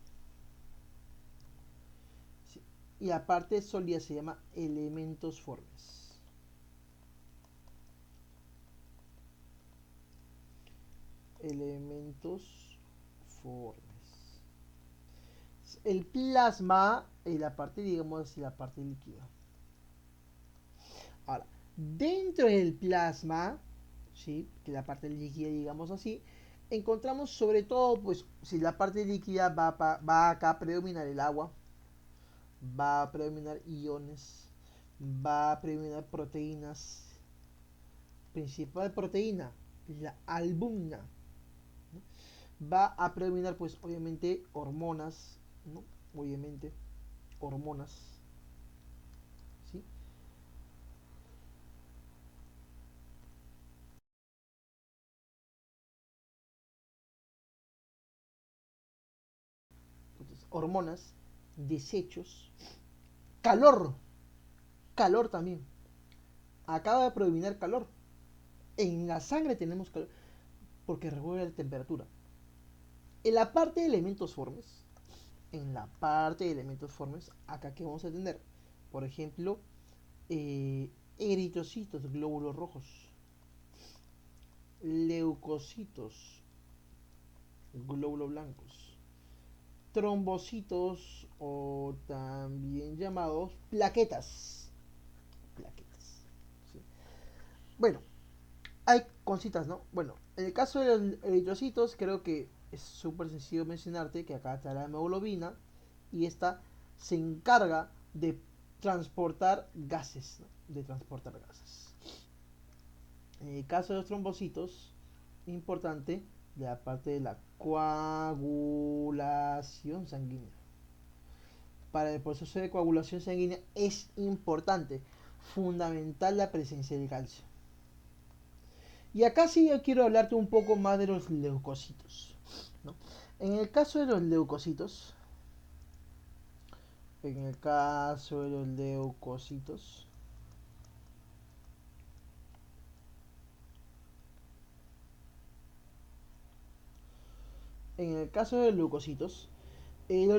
¿Sí? Y la parte sólida se llama elementos formes. Elementos formes. El plasma es la parte, digamos así, la parte líquida. Ahora, dentro del plasma, ¿sí? Que es la parte líquida, digamos así, encontramos sobre todo, pues, si la parte líquida va acá a predominar el agua, va a predominar iones, va a predominar proteínas, principal proteína, la albumina, ¿no? Va a predominar, pues, obviamente, hormonas, ¿no? Obviamente, hormonas, ¿sí? Entonces, hormonas, desechos, calor, calor también. Acaba de predominar calor. En la sangre tenemos calor porque regula la temperatura. En la parte de elementos formes, acá que vamos a tener Por ejemplo, eritrocitos, glóbulos rojos, leucocitos, glóbulos blancos, trombocitos o también llamados plaquetas. Plaquetas. ¿Sí? Bueno, hay cositas, ¿no? Bueno, en el caso de los eritrocitos, creo que es súper sencillo mencionarte que acá está la hemoglobina y esta se encarga de transportar gases, ¿no? De transportar gases. En el caso de los trombocitos, importante la parte de la coagulación sanguínea. Para el proceso de coagulación sanguínea es importante, fundamental la presencia de calcio. Y acá sí yo quiero hablarte un poco más de los leucocitos, ¿no? En el caso de los leucocitos, en el caso de los leucocitos, en el caso de los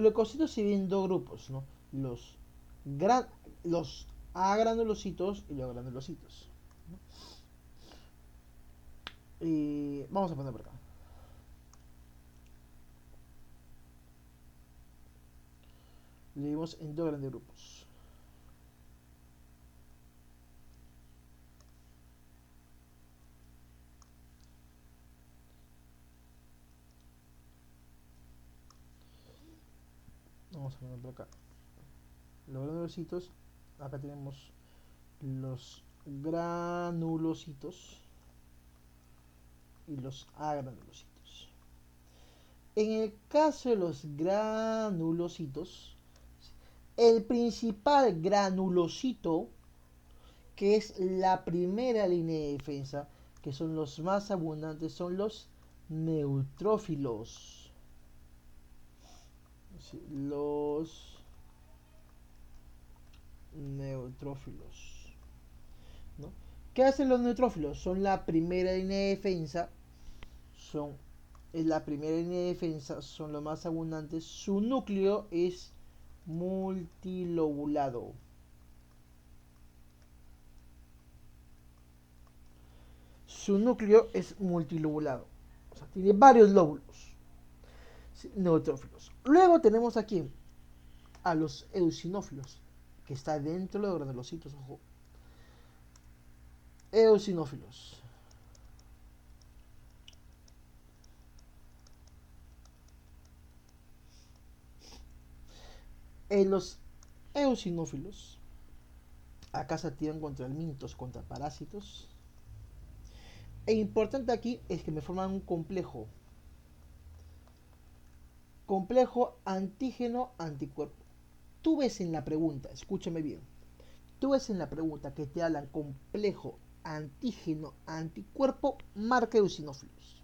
leucocitos se dividen en dos grupos, ¿no? Los, gran, los agranulocitos y los granulocitos, ¿no? Y vamos a poner por acá. Lo dividimos en dos grandes grupos. Vamos a poner por acá. Los granulocitos, acá tenemos los granulocitos y los agranulocitos. En el caso de los granulocitos, el principal granulocito, que es la primera línea de defensa, que son los más abundantes, son los neutrófilos. Sí, los neutrófilos, ¿no? ¿Qué hacen los neutrófilos? Son la primera línea de defensa, es la primera línea de defensa, son los más abundantes. Su núcleo es multilobulado. Su núcleo es multilobulado. O sea, tiene varios lóbulos, ¿sí? Neutrófilos. Luego tenemos aquí a los eosinófilos, que está dentro de los granulocitos, ojo. Eosinófilos. En los eosinófilos, acá se activan contra mitos, contra parásitos. E importante aquí es que me forman un complejo. Complejo antígeno-anticuerpo. Tú ves en la pregunta, escúchame bien, tú ves en la pregunta que te hablan complejo antígeno-anticuerpo, marca eosinófilos.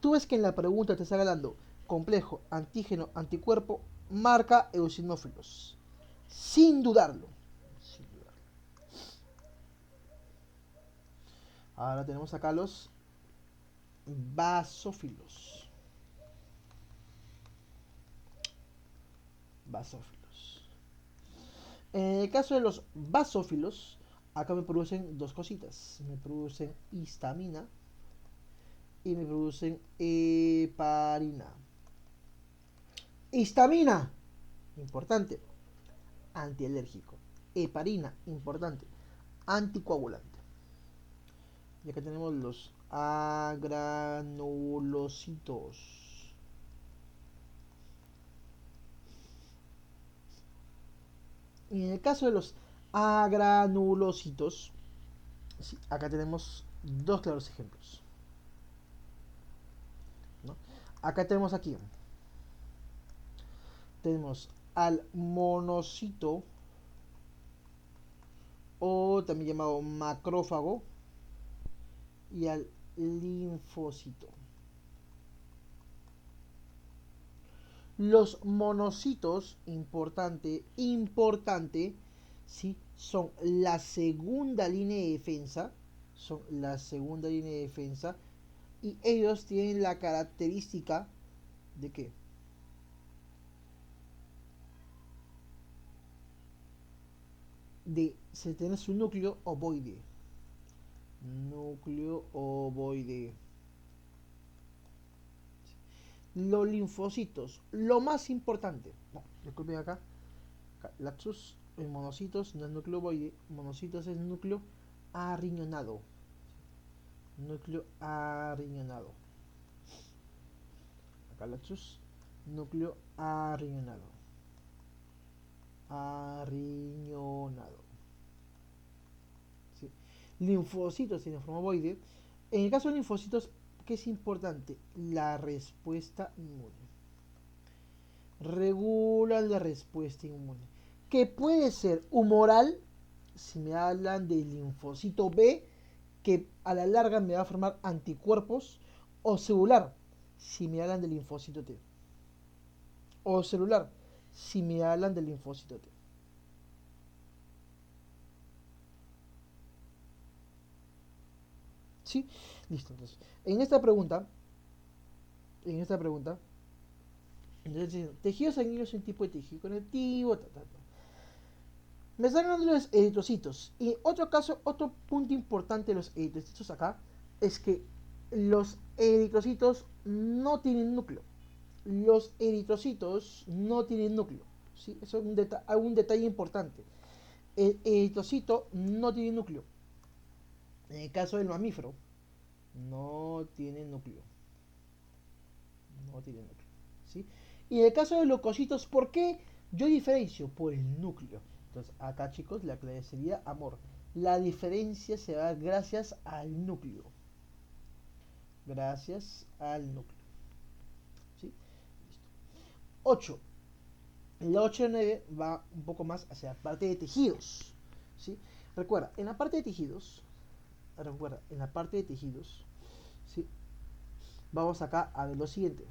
Tú ves que en la pregunta te está hablando complejo antígeno-anticuerpo, marca eosinófilos. Sin dudarlo. Sin dudarlo. Ahora tenemos acá los basófilos. Basófilos. En el caso de los basófilos, acá me producen dos cositas. Me producen histamina y me producen heparina. Histamina, importante, antialérgico. Heparina, importante, anticoagulante. Y acá tenemos los agranulocitos. Y en el caso de los agranulocitos, sí, acá tenemos dos claros ejemplos, ¿no? Acá tenemos aquí, tenemos al monocito, o también llamado macrófago, y al linfocito. Los monocitos, importante, ¿sí? Son la segunda línea de defensa, son la segunda línea de defensa, y ellos tienen la característica de que se tiene su núcleo ovoide. Núcleo ovoide. Los linfocitos, lo más importante. No, disculpen acá. Lapsus en monocitos no es núcleo ovoide. Monocitos es núcleo arriñonado. Núcleo arriñonado. Acá lapsus. Núcleo arriñonado. Arriñonado. ¿Sí? Linfocitos en forma ovoide. En el caso de linfocitos, ¿qué es importante? La respuesta inmune. Regulan la respuesta inmune. Que puede ser humoral, si me hablan del linfocito B, que a la larga me va a formar anticuerpos, o celular, si me hablan del linfocito T. O celular, si me hablan del linfocito T. ¿Sí? Listo. Entonces, en esta pregunta, entonces, tejidos sanguíneos es un tipo de tejido conectivo, Me están dando los eritrocitos. Y otro caso, otro punto importante de los eritrocitos acá, es que los eritrocitos no tienen núcleo. Los eritrocitos no tienen núcleo. ¿Sí? Eso es un detalle importante. El eritrocito no tiene núcleo. En el caso del mamífero, no tiene núcleo. No tiene núcleo. ¿Sí? Y en el caso de los leucocitos, ¿por qué yo diferencio? Por el núcleo. Entonces, acá, chicos, la clave sería amor. La diferencia se va gracias al núcleo. Gracias al núcleo. ¿Sí? Listo. 8. La 8 y 9 va un poco más hacia la parte de tejidos. ¿Sí? Recuerda, en la parte de tejidos, ¿sí? Vamos acá a ver lo siguiente.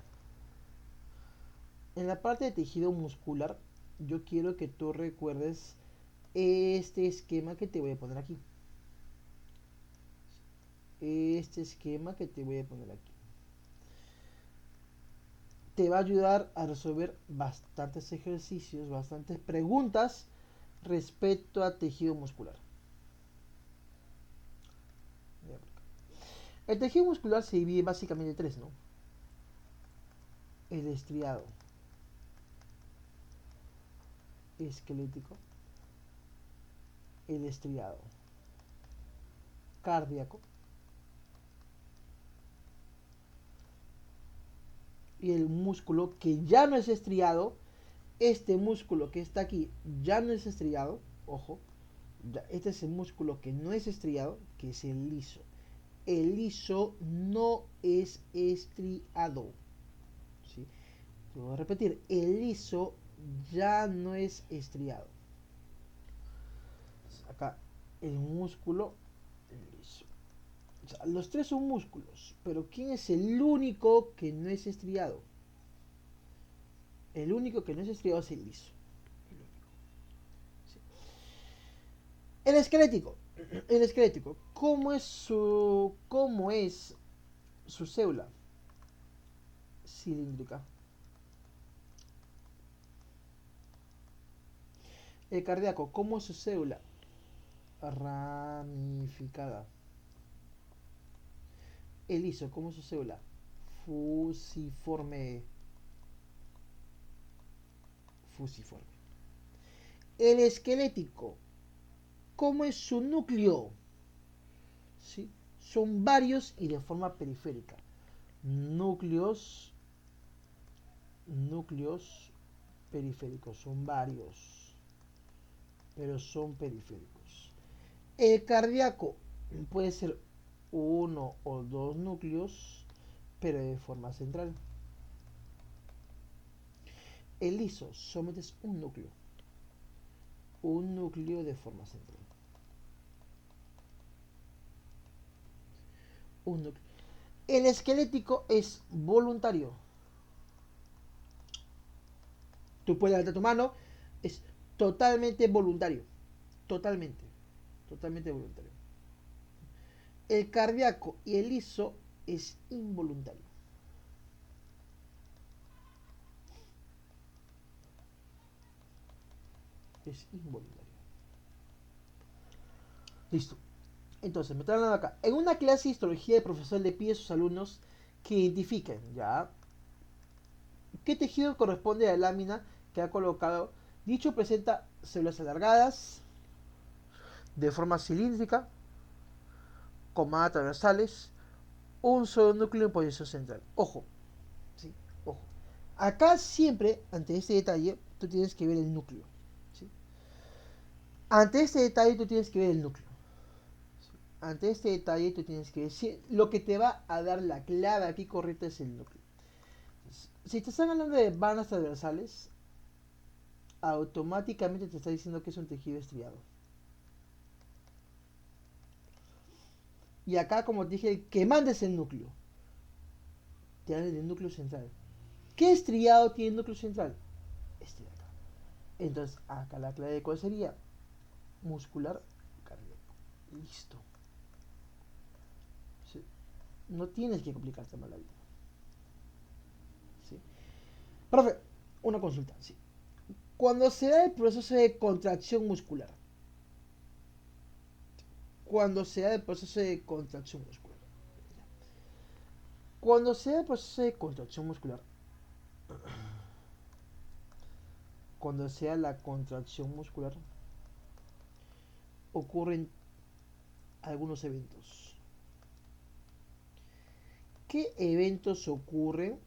En la parte de tejido muscular, yo quiero que tú recuerdes este esquema que te voy a poner aquí. Este esquema que te voy a poner aquí. Te va a ayudar a resolver bastantes ejercicios, bastantes preguntas respecto a tejido muscular. El tejido muscular se divide básicamente en tres, ¿no? El estriado esquelético, el estriado cardíaco y el músculo que ya no es estriado. Este músculo que está aquí ya no es estriado, ojo, este es el músculo que no es estriado, que es el liso. El liso no es estriado. ¿Sí? Voy a repetir, el liso ya no es estriado. Acá el músculo liso. O sea, los tres son músculos, pero ¿quién es el único que no es estriado? El único que no es estriado es el liso. ¿Sí? El esquelético. El esquelético. ¿Cómo es su célula? Cilíndrica. El cardíaco. ¿Cómo es su célula? Ramificada. El liso. ¿Cómo es su célula? Fusiforme. Fusiforme. El esquelético. ¿Cómo es su núcleo? ¿Sí? Son varios y de forma periférica. Núcleos periféricos. Son varios, pero son periféricos. El cardíaco puede ser uno o dos núcleos, pero de forma central. El liso solamente es un núcleo. Un núcleo de forma central. Un núcleo. El esquelético es voluntario. Tú puedes levantar tu mano, es totalmente voluntario. Totalmente. Totalmente voluntario. El cardíaco y el liso es involuntario. Es involuntario. Listo. Entonces, me están hablando acá. En una clase de histología, el profesor le pide a sus alumnos que identifiquen, ¿ya? ¿Qué tejido corresponde a la lámina que ha colocado? Dicho presenta células alargadas, de forma cilíndrica, con madas transversales, un solo núcleo en posición central. Ojo, ¿sí? Ojo. Acá siempre, ante este detalle, tú tienes que ver el núcleo. ¿Sí? Ante este detalle, tú tienes que ver el núcleo. ¿Sí? Ante este detalle, tú tienes que ver si lo que te va a dar la clave aquí correcta es el núcleo. Si te están hablando de bandas transversales, automáticamente te está diciendo que es un tejido estriado. Y acá, como te dije, que mandes el núcleo. Te hablan del núcleo central. ¿Qué estriado tiene el núcleo central? Este de acá. Entonces, acá la clave de cuál sería: muscular cardíaco. Listo. ¿Sí? No tienes que complicarte más la vida. ¿Sí? Profe, una consulta. ¿Sí? Cuando se da el proceso de contracción muscular, cuando se da el proceso de contracción muscular, cuando se da el proceso de contracción muscular, cuando sea la contracción muscular, ocurren algunos eventos. ¿Qué eventos ocurren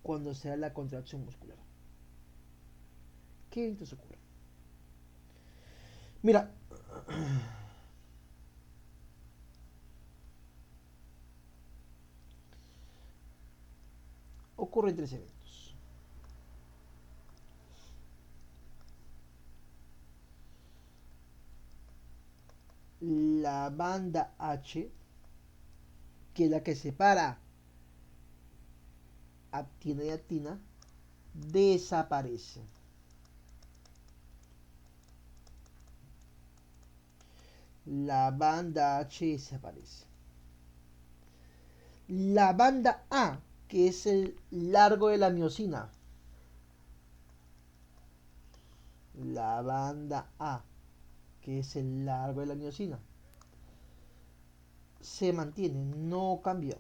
cuando se da la contracción muscular? ¿Qué eventos ocurren? Mira, ocurren tres eventos. La banda H, que es la que separa actina y actina, desaparece. La banda H desaparece. La banda A, que es el largo de la miosina. La banda A, que es el largo de la miosina, se mantiene, no cambia.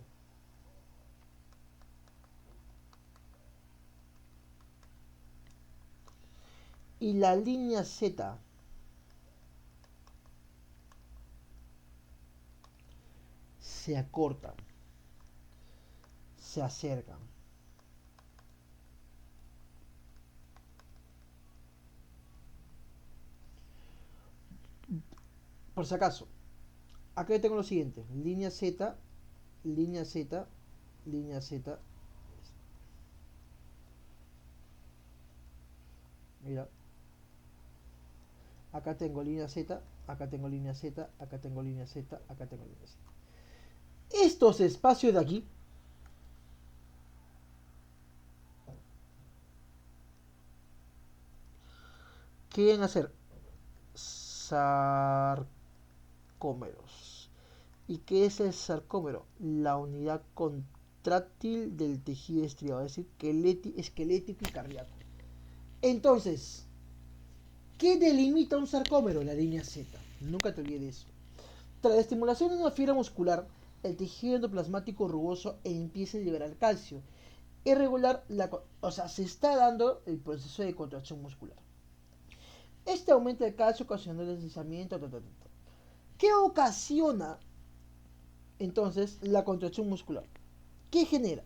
Y la línea Z se acorta, se acerca. Por si acaso, acá tengo lo siguiente: línea Z, línea Z, línea Z. Mira, acá tengo línea Z, acá tengo línea Z, acá tengo línea Z, acá tengo línea Z. Estos espacios de aquí quieren hacer sarcómeros. ¿Y qué es el sarcómero? La unidad contráctil del tejido estriado, es decir, esquelético y cardíaco. Entonces, ¿qué delimita un sarcómero? La línea Z. Nunca te olvides de eso. Tras la estimulación de una fibra muscular, el tejido endoplasmático rugoso empieza a liberar calcio. Irregular, se está dando el proceso de contracción muscular. Este aumento de calcio ocasionando el deslizamiento. ¿Qué ocasiona entonces la contracción muscular? ¿Qué genera?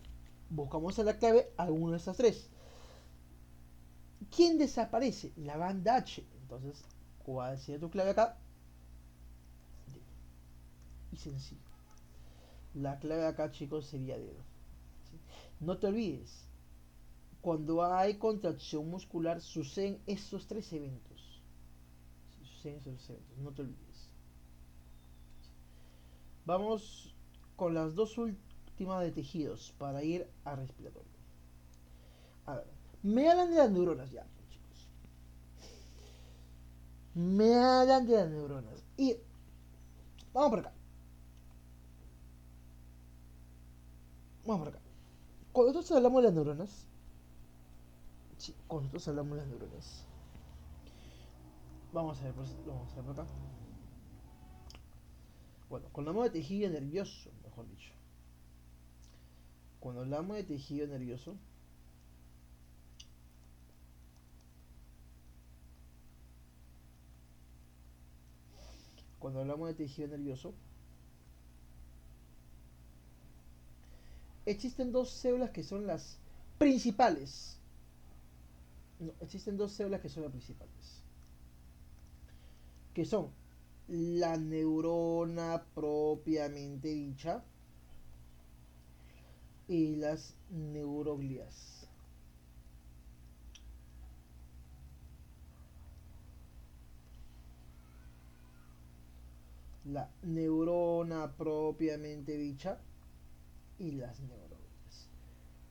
Buscamos a la clave alguna de estas tres. ¿Quién desaparece? La banda H. Entonces, ¿cuál sería tu clave acá? D. Y sencillo. La clave acá, chicos, sería dedo. ¿Sí? No te olvides, cuando hay contracción muscular suceden estos tres eventos. ¿Sí? Suceden estos eventos, no te olvides. ¿Sí? Vamos con las dos últimas de tejidos para ir a respiratorio. A ver, me hablan de las neuronas ya, chicos. Me hablan de las neuronas. Y vamos por acá. Vamos por acá. Cuando nosotros hablamos de las neuronas, sí, cuando nosotros hablamos de las neuronas, vamos a ver por acá. Bueno, cuando hablamos de tejido nervioso, mejor dicho. Cuando hablamos de tejido nervioso, cuando hablamos de tejido nervioso, existen dos células que son las principales. No, existen dos células que son las principales. Que son la neurona propiamente dicha y las neuroglias. La neurona propiamente dicha y las neuroglias.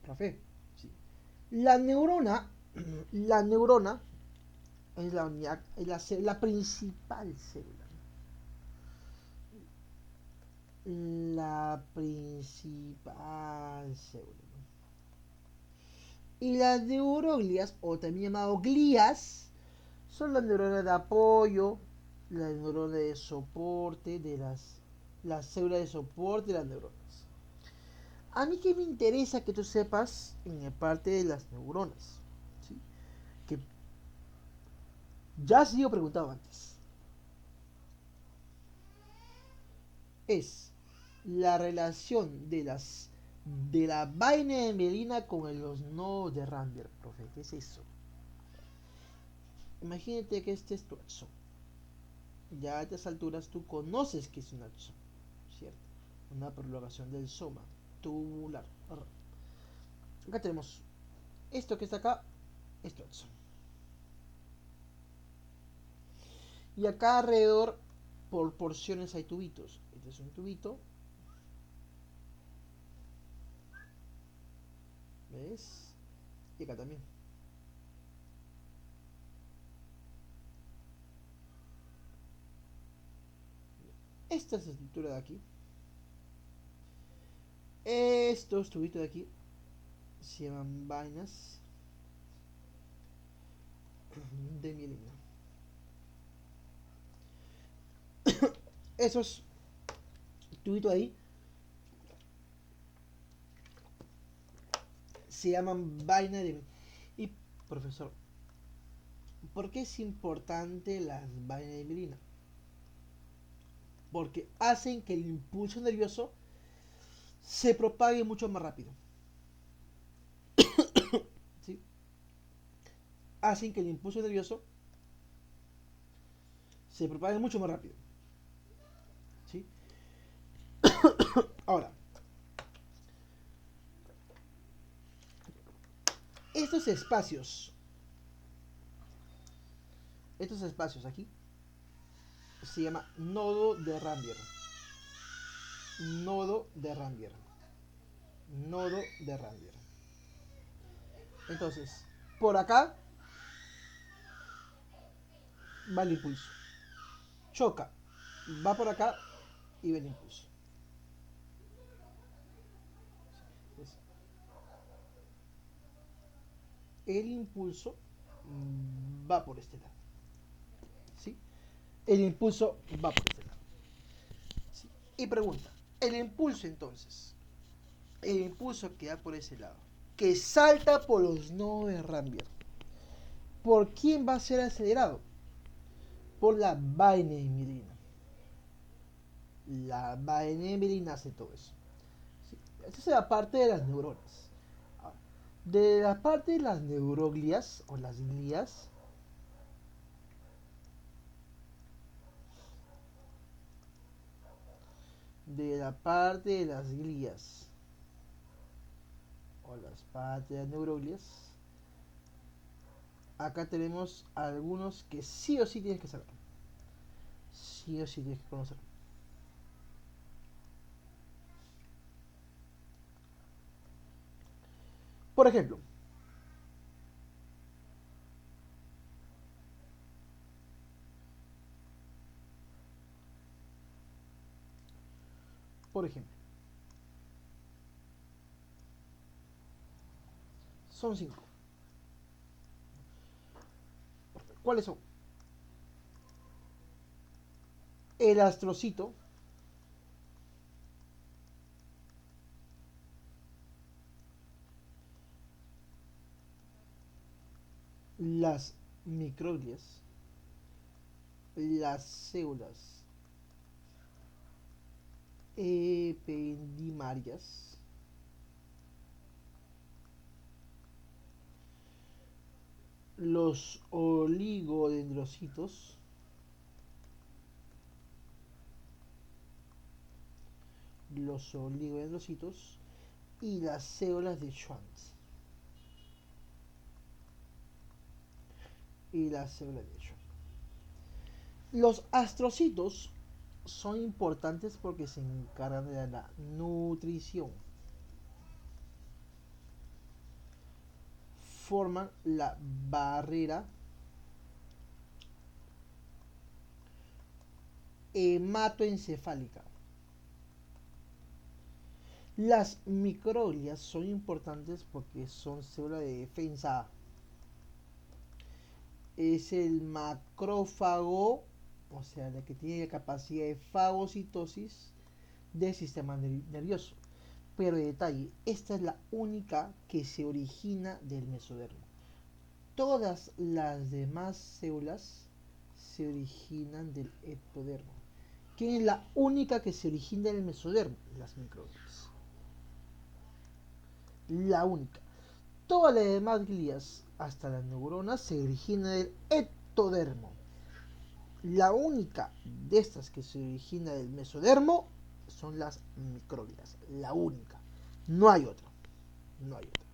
Café. Sí. La neurona, la neurona es la unidad, es la principal célula. La principal célula. Y las neuroglias, o también llamado glías, son las neuronas de apoyo, las neuronas de soporte de las células de soporte de las neuronas. A mí que me interesa que tú sepas en la parte de las neuronas, ¿sí? Que ya has sido preguntado antes. Es la relación de la vaina de mielina con los nodos de Ramberg, profe. ¿Qué es eso? Imagínate que este es tu axón. Ya a estas alturas tú conoces que es un axón, ¿cierto? Una prolongación del soma tubular. Acá tenemos esto que está acá, esto axón. Y acá alrededor, por porciones, hay tubitos. Este es un tubito. ¿Ves? Y acá también. Esta es la estructura de aquí. Estos tubitos de aquí se llaman vainas de mielina. Esos tubitos ahí se llaman vaina de... Y, profesor, ¿por qué es importante las vainas de mielina? Porque hacen que el impulso nervioso se propague mucho más rápido. ¿Sí? Hacen que el impulso nervioso se propague mucho más rápido. ¿Sí? Ahora, estos espacios aquí se llama nodo de Ramberg. Nodo de Ramberg. Nodo de Ramberg. Entonces, por acá va el impulso. Choca, va por acá y va el impulso. El impulso va por este lado. ¿Sí? El impulso va por este lado. ¿Sí? Y pregunta, el impulso entonces, el impulso que va por ese lado, que salta por los nodos de Ramberg, ¿por quién va a ser acelerado? Por la vaina de mielina. La vaina de mielina hace todo eso. ¿Sí? Esta es la parte de las neuronas. Ahora, de la parte de las neuroglias o las glías, de la parte de las glías o las partes de las neuroglias, acá tenemos algunos que sí o sí tienes que saber. Sí o sí tienes que conocer. Por ejemplo, por ejemplo, son 5. ¿Cuáles son? El astrocito, las microglias, las células ependimarias, los oligodendrocitos, y las células de Schwann. Los astrocitos son importantes porque se encargan de la nutrición. Forman la barrera hematoencefálica. Las microglias son importantes porque son células de defensa. Es el macrófago, o sea, la que tiene la capacidad de fagocitosis del sistema nervioso. Pero detalle, esta es la única que se origina del mesodermo. Todas las demás células se originan del ectodermo. ¿Quién es la única que se origina del mesodermo? Las microglias. La única. Todas las demás glías, hasta las neuronas, se originan del ectodermo. La única de estas que se origina del mesodermo son las microglias. La única. No hay otra. No hay otra.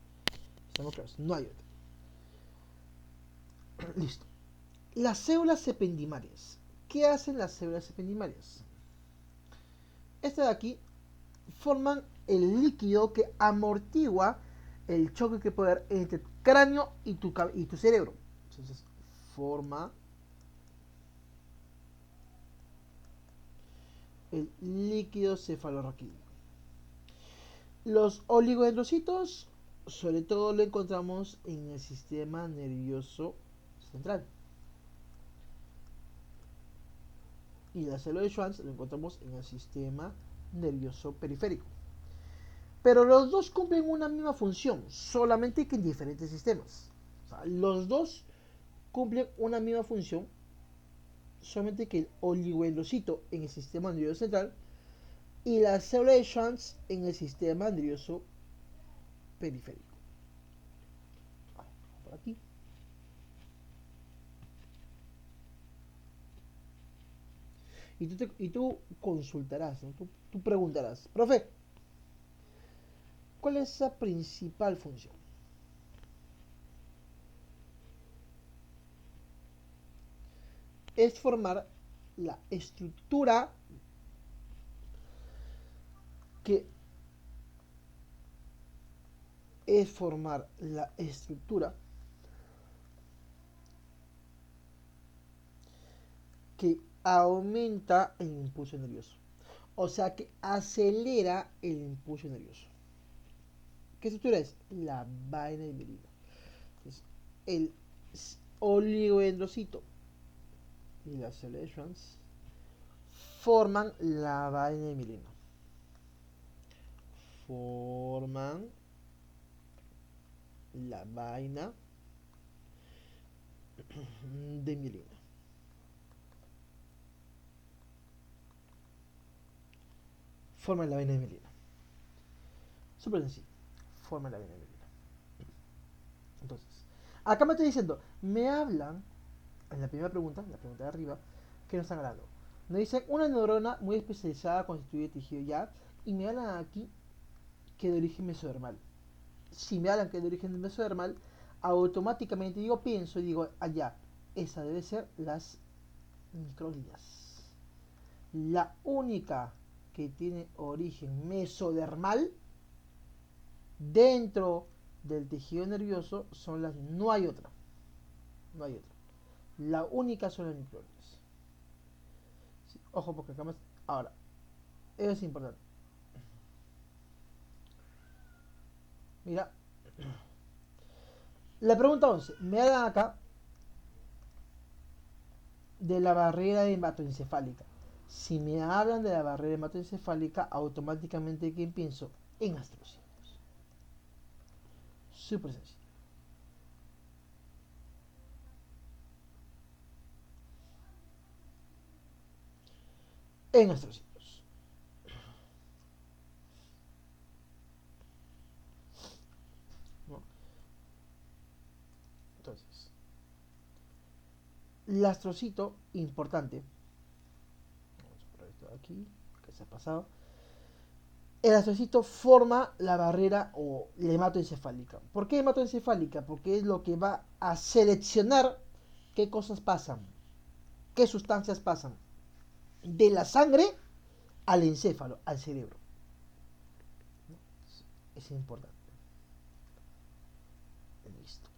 ¿Estamos claros? No hay otra. Listo. Las células ependimarias. ¿Qué hacen las células ependimarias? Estas de aquí forman el líquido que amortigua el choque que puede haber entre tu cráneo y tu cerebro. Entonces, forma el líquido cefalorraquídeo. Los oligodendrocitos, sobre todo lo encontramos en el sistema nervioso central. Y la célula de Schwann lo encontramos en el sistema nervioso periférico. Pero los dos cumplen una misma función, solamente que en diferentes sistemas. O sea, los dos cumplen una misma función, solamente que el oligodendrocito en el sistema nervioso central y la célula de Schwann en el sistema nervioso periférico. Por aquí. Y tú consultarás, ¿no? Tú preguntarás, profe, ¿cuál es esa principal función? Es formar la estructura que aumenta el impulso nervioso. O sea, que acelera el impulso nervioso. ¿Qué estructura es? La vaina de mielina. Entonces, el oligodendrocito y las células de Schwann forman la vaina de mielina. Forman la vaina de mielina. Forman la vaina de mielina. Súper sencillo. Forman la vaina de mielina. Entonces, acá me estoy diciendo, me hablan, en la primera pregunta, la pregunta de arriba, que nos están hablando. Nos dicen una neurona muy especializada constituye tejido ya, y me hablan aquí que de origen mesodermal. Si me hablan que de origen mesodermal, automáticamente pienso y digo, allá, esa debe ser las microglias. La única que tiene origen mesodermal dentro del tejido nervioso son las... No hay otra. No hay otra. La única son las microglias. Sí, ojo, porque acá más... Ahora, eso es importante. Mira. La pregunta 11. Me dan acá de la barrera hematoencefálica. Si me hablan de la barrera hematoencefálica, automáticamente ¿quién pienso? En astrocitos. Súper sencillo. en astrocitos. ¿No? Entonces, el astrocito, importante. Vamos a poner esto aquí, que se ha pasado. El astrocito forma la barrera o la hematoencefálica. ¿Por qué hematoencefálica? Porque es lo que va a seleccionar qué cosas pasan, qué sustancias pasan de la sangre al encéfalo, al cerebro. Es importante. Listo.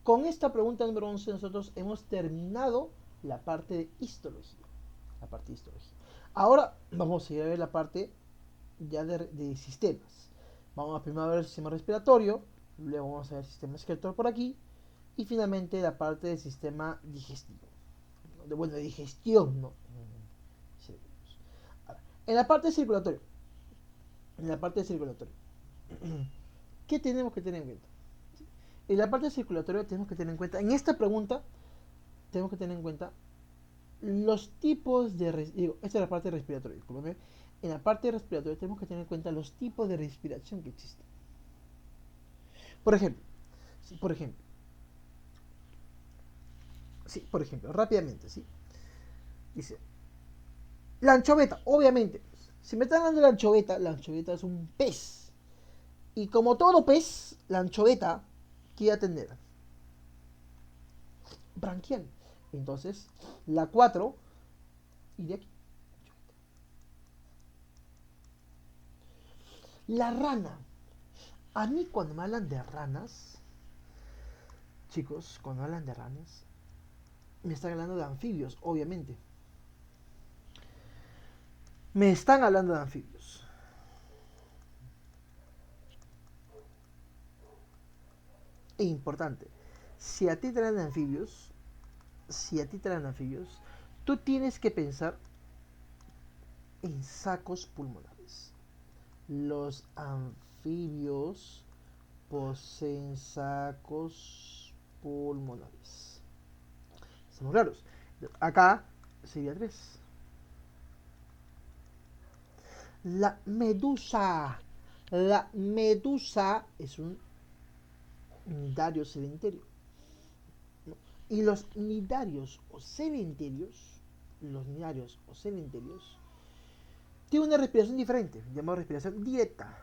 Con esta pregunta número 11 nosotros hemos terminado la parte de histología. La parte de histología. Ahora vamos a ir a ver la parte ya de sistemas. Vamos a primero a ver el sistema respiratorio, luego vamos a ver el sistema excretor por aquí y finalmente la parte del sistema digestivo. Bueno, de digestión, ¿no? Ahora, en la parte circulatoria, ¿qué tenemos que tener en cuenta? En la parte circulatoria tenemos que tener en cuenta, en esta pregunta, tenemos que tener en cuenta los tipos de... Digo, esta es la parte respiratoria, discúlpeme. En la parte respiratoria tenemos que tener en cuenta los tipos de respiración que existen. Por ejemplo, por ejemplo, rápidamente, ¿sí? Dice, la anchoveta, obviamente. Si me están hablando de la anchoveta es un pez. Y como todo pez, la anchoveta quiere atender branquial. Entonces, la 4 y de aquí. La rana. A mí cuando me hablan de ranas, chicos, cuando hablan de ranas, me están hablando de anfibios, obviamente. Me están hablando de anfibios. E importante, si a ti te hablan de anfibios, tú tienes que pensar en sacos pulmonares. Los anfibios poseen sacos pulmonares. ¿Estamos claros? Acá sería 3. La medusa. La medusa es un nidario sedentario. Y los nidarios o sedentarios, tienen una respiración diferente, llamada respiración directa.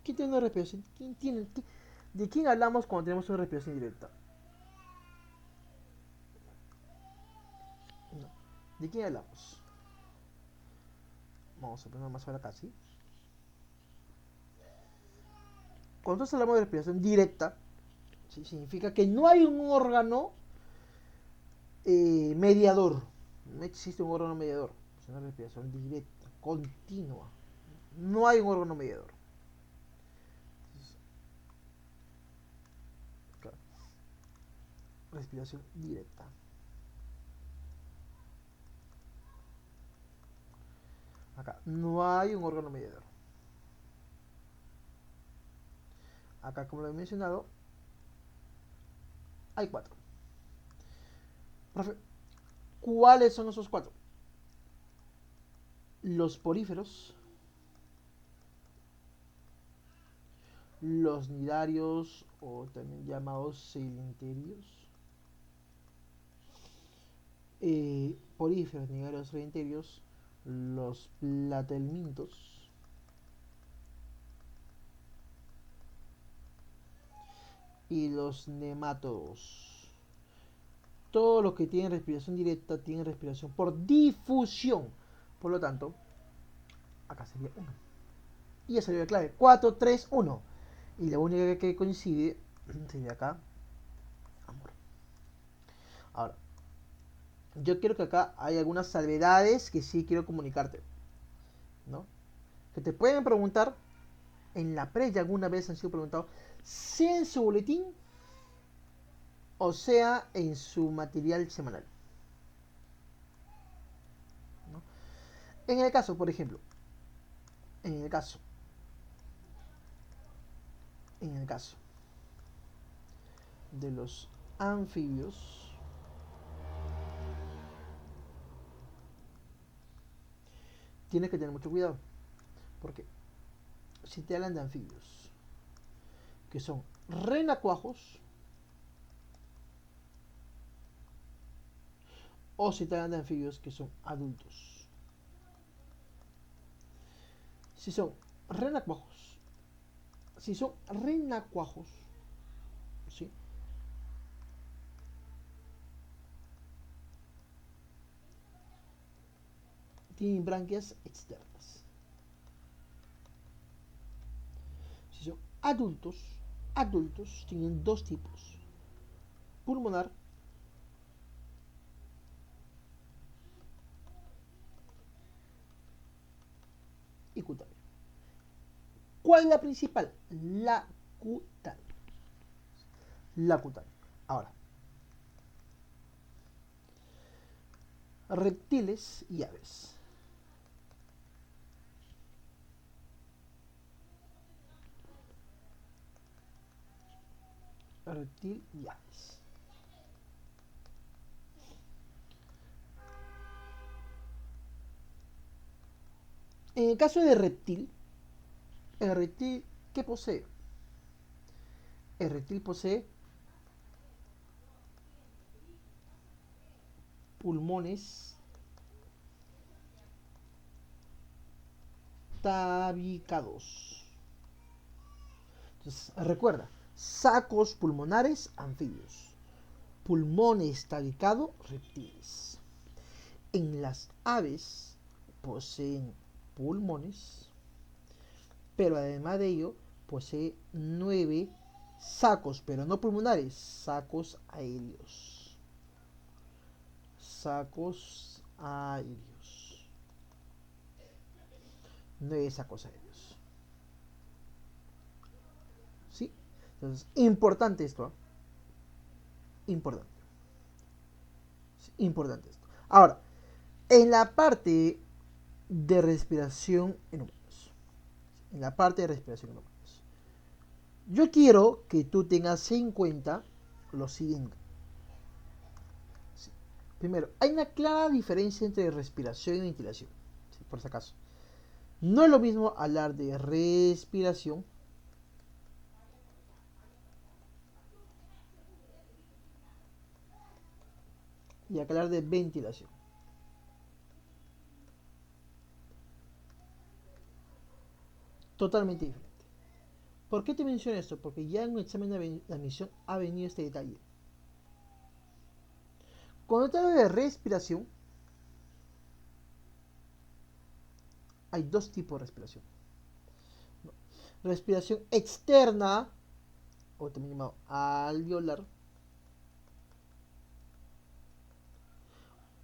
¿Quién tiene una respiración? ¿De quién hablamos cuando tenemos una respiración directa? No. ¿De quién hablamos? Vamos a poner más para acá, ¿sí? Cuando nosotros hablamos de respiración directa, ¿sí? Significa que no hay un órgano mediador. No existe un órgano mediador. Es una respiración directa, continua. No hay un órgano mediador. Claro. Respiración directa. Acá no hay un órgano mediador. Acá, como lo he mencionado, hay 4. Profe, ¿cuáles son esos 4? Los poríferos, los nidarios o también llamados sedentarios, poríferos, nidarios, sedentarios, los platelmintos y los nematodos. Todos los que tienen respiración directa tienen respiración por difusión. Por lo tanto, acá sería 1. Y ya salió la clave. 4, 3, 1. Y la única que coincide sería acá, amor. Ahora, yo quiero que acá hay algunas salvedades que sí quiero comunicarte, ¿no? Que te pueden preguntar, en la pre ya alguna vez han sido preguntados, sea en su boletín o sea en su material semanal, ¿no? En el caso, por ejemplo, en el caso En el caso de los anfibios, tienes que tener mucho cuidado, porque si te hablan de anfibios que son renacuajos, o si te hablan de anfibios que son adultos. Si son renacuajos, ¿sí? Tienen branquias externas. Si son adultos tienen dos tipos: pulmonar y cutáneo. ¿Cuál es la principal? La cutánea. Ahora, reptiles y aves. Reptil y aves. En el caso de reptil, el reptil, ¿qué posee? El reptil posee pulmones tabicados. Entonces, recuerda, sacos pulmonares anfibios, pulmones tabicados reptiles. En las aves poseen pulmones, pero además de ello posee 9 sacos, pero no pulmonares, sacos aéreos. Sacos aéreos. 9 sacos aéreos. ¿Sí? Entonces, importante esto. Importante. Importante esto. Ahora, en la parte de respiración en humanos. En la parte de respiración en humanos. Yo quiero que tú tengas en cuenta lo siguiente. Sí. Primero, hay una clara diferencia entre respiración y ventilación. ¿Sí? Por si acaso. No es lo mismo hablar de respiración y hablar de ventilación. Totalmente diferente. ¿Por qué te menciono esto? Porque ya en un examen de admisión ha venido este detalle. Cuando te hablo de respiración, hay dos tipos de respiración. Respiración externa, o también llamado alveolar,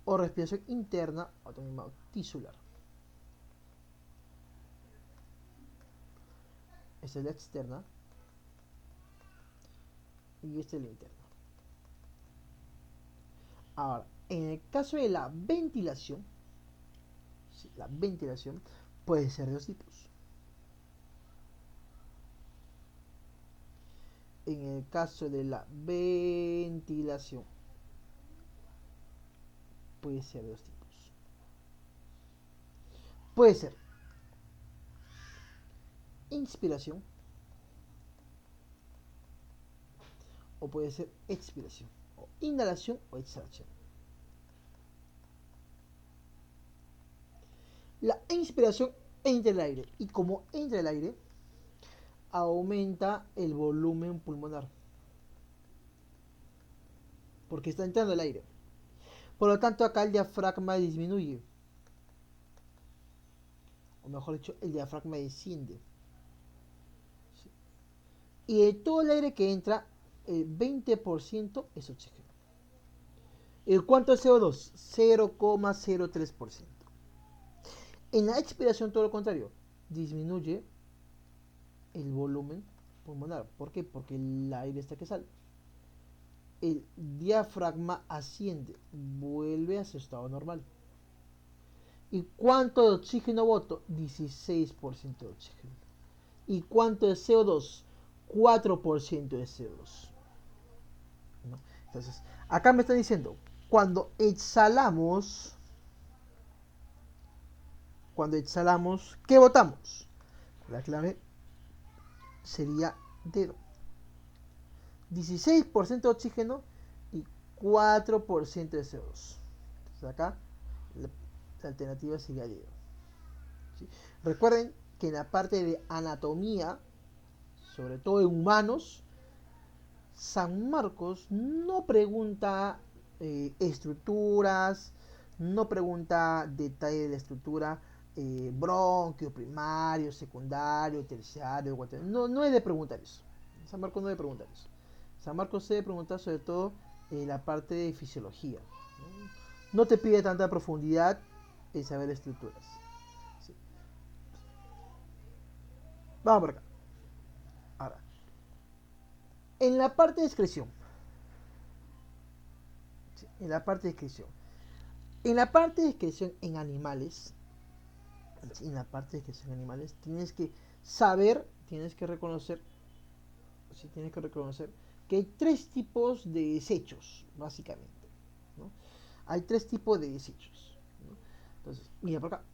o respiración interna, o también llamado tisular. Esta es la externa y esta es la interna. Ahora, en el caso de la ventilación, ¿sí? La ventilación puede ser de dos tipos. En el caso de la ventilación, puede ser de dos tipos. Puede ser inspiración o puede ser expiración, o inhalación o exhalación. La inspiración entra el aire y como entra el aire, aumenta el volumen pulmonar porque está entrando el aire. Por lo tanto, acá el diafragma disminuye, o mejor dicho, el diafragma desciende. ¿Sí? Y de todo el aire que entra, el 20% es oxígeno. ¿El cuánto es CO2? 0,03%. En la expiración, todo lo contrario, disminuye el volumen pulmonar. ¿Por qué? Porque el aire está que sale. El diafragma asciende, vuelve a su estado normal. ¿Y cuánto de oxígeno boto? 16% de oxígeno. ¿Y cuánto de CO2? 4% de CO2. ¿No? Entonces, acá me están diciendo, cuando exhalamos, ¿qué botamos? La clave sería D. 16% de oxígeno y 4% de CO2. Entonces acá la alternativa sería D. ¿Sí? Recuerden que en la parte de anatomía, sobre todo en humanos, San Marcos no pregunta estructuras, no pregunta detalle de la estructura, bronquio, primario, secundario, terciario, no, no es de preguntar eso. San Marcos no debe preguntar eso. San Marcos se debe preguntar sobre todo la parte de fisiología. No te pide tanta profundidad en saber estructuras. Sí. Vamos por acá. Ahora, en la parte de excreción. Sí, en la parte de excreción. En la parte de excreción en animales, tienes que saber, tienes que reconocer que hay tres tipos de desechos, básicamente. ¿No? Hay tres tipos de desechos. ¿No? Entonces, mira por acá.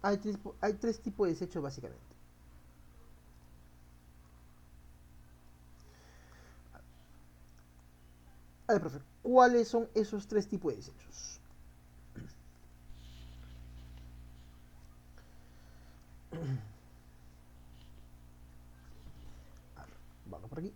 Hay tres tipos de desechos, básicamente. A ver, profe, ¿cuáles son esos tres tipos de desechos? A ver, vamos por aquí.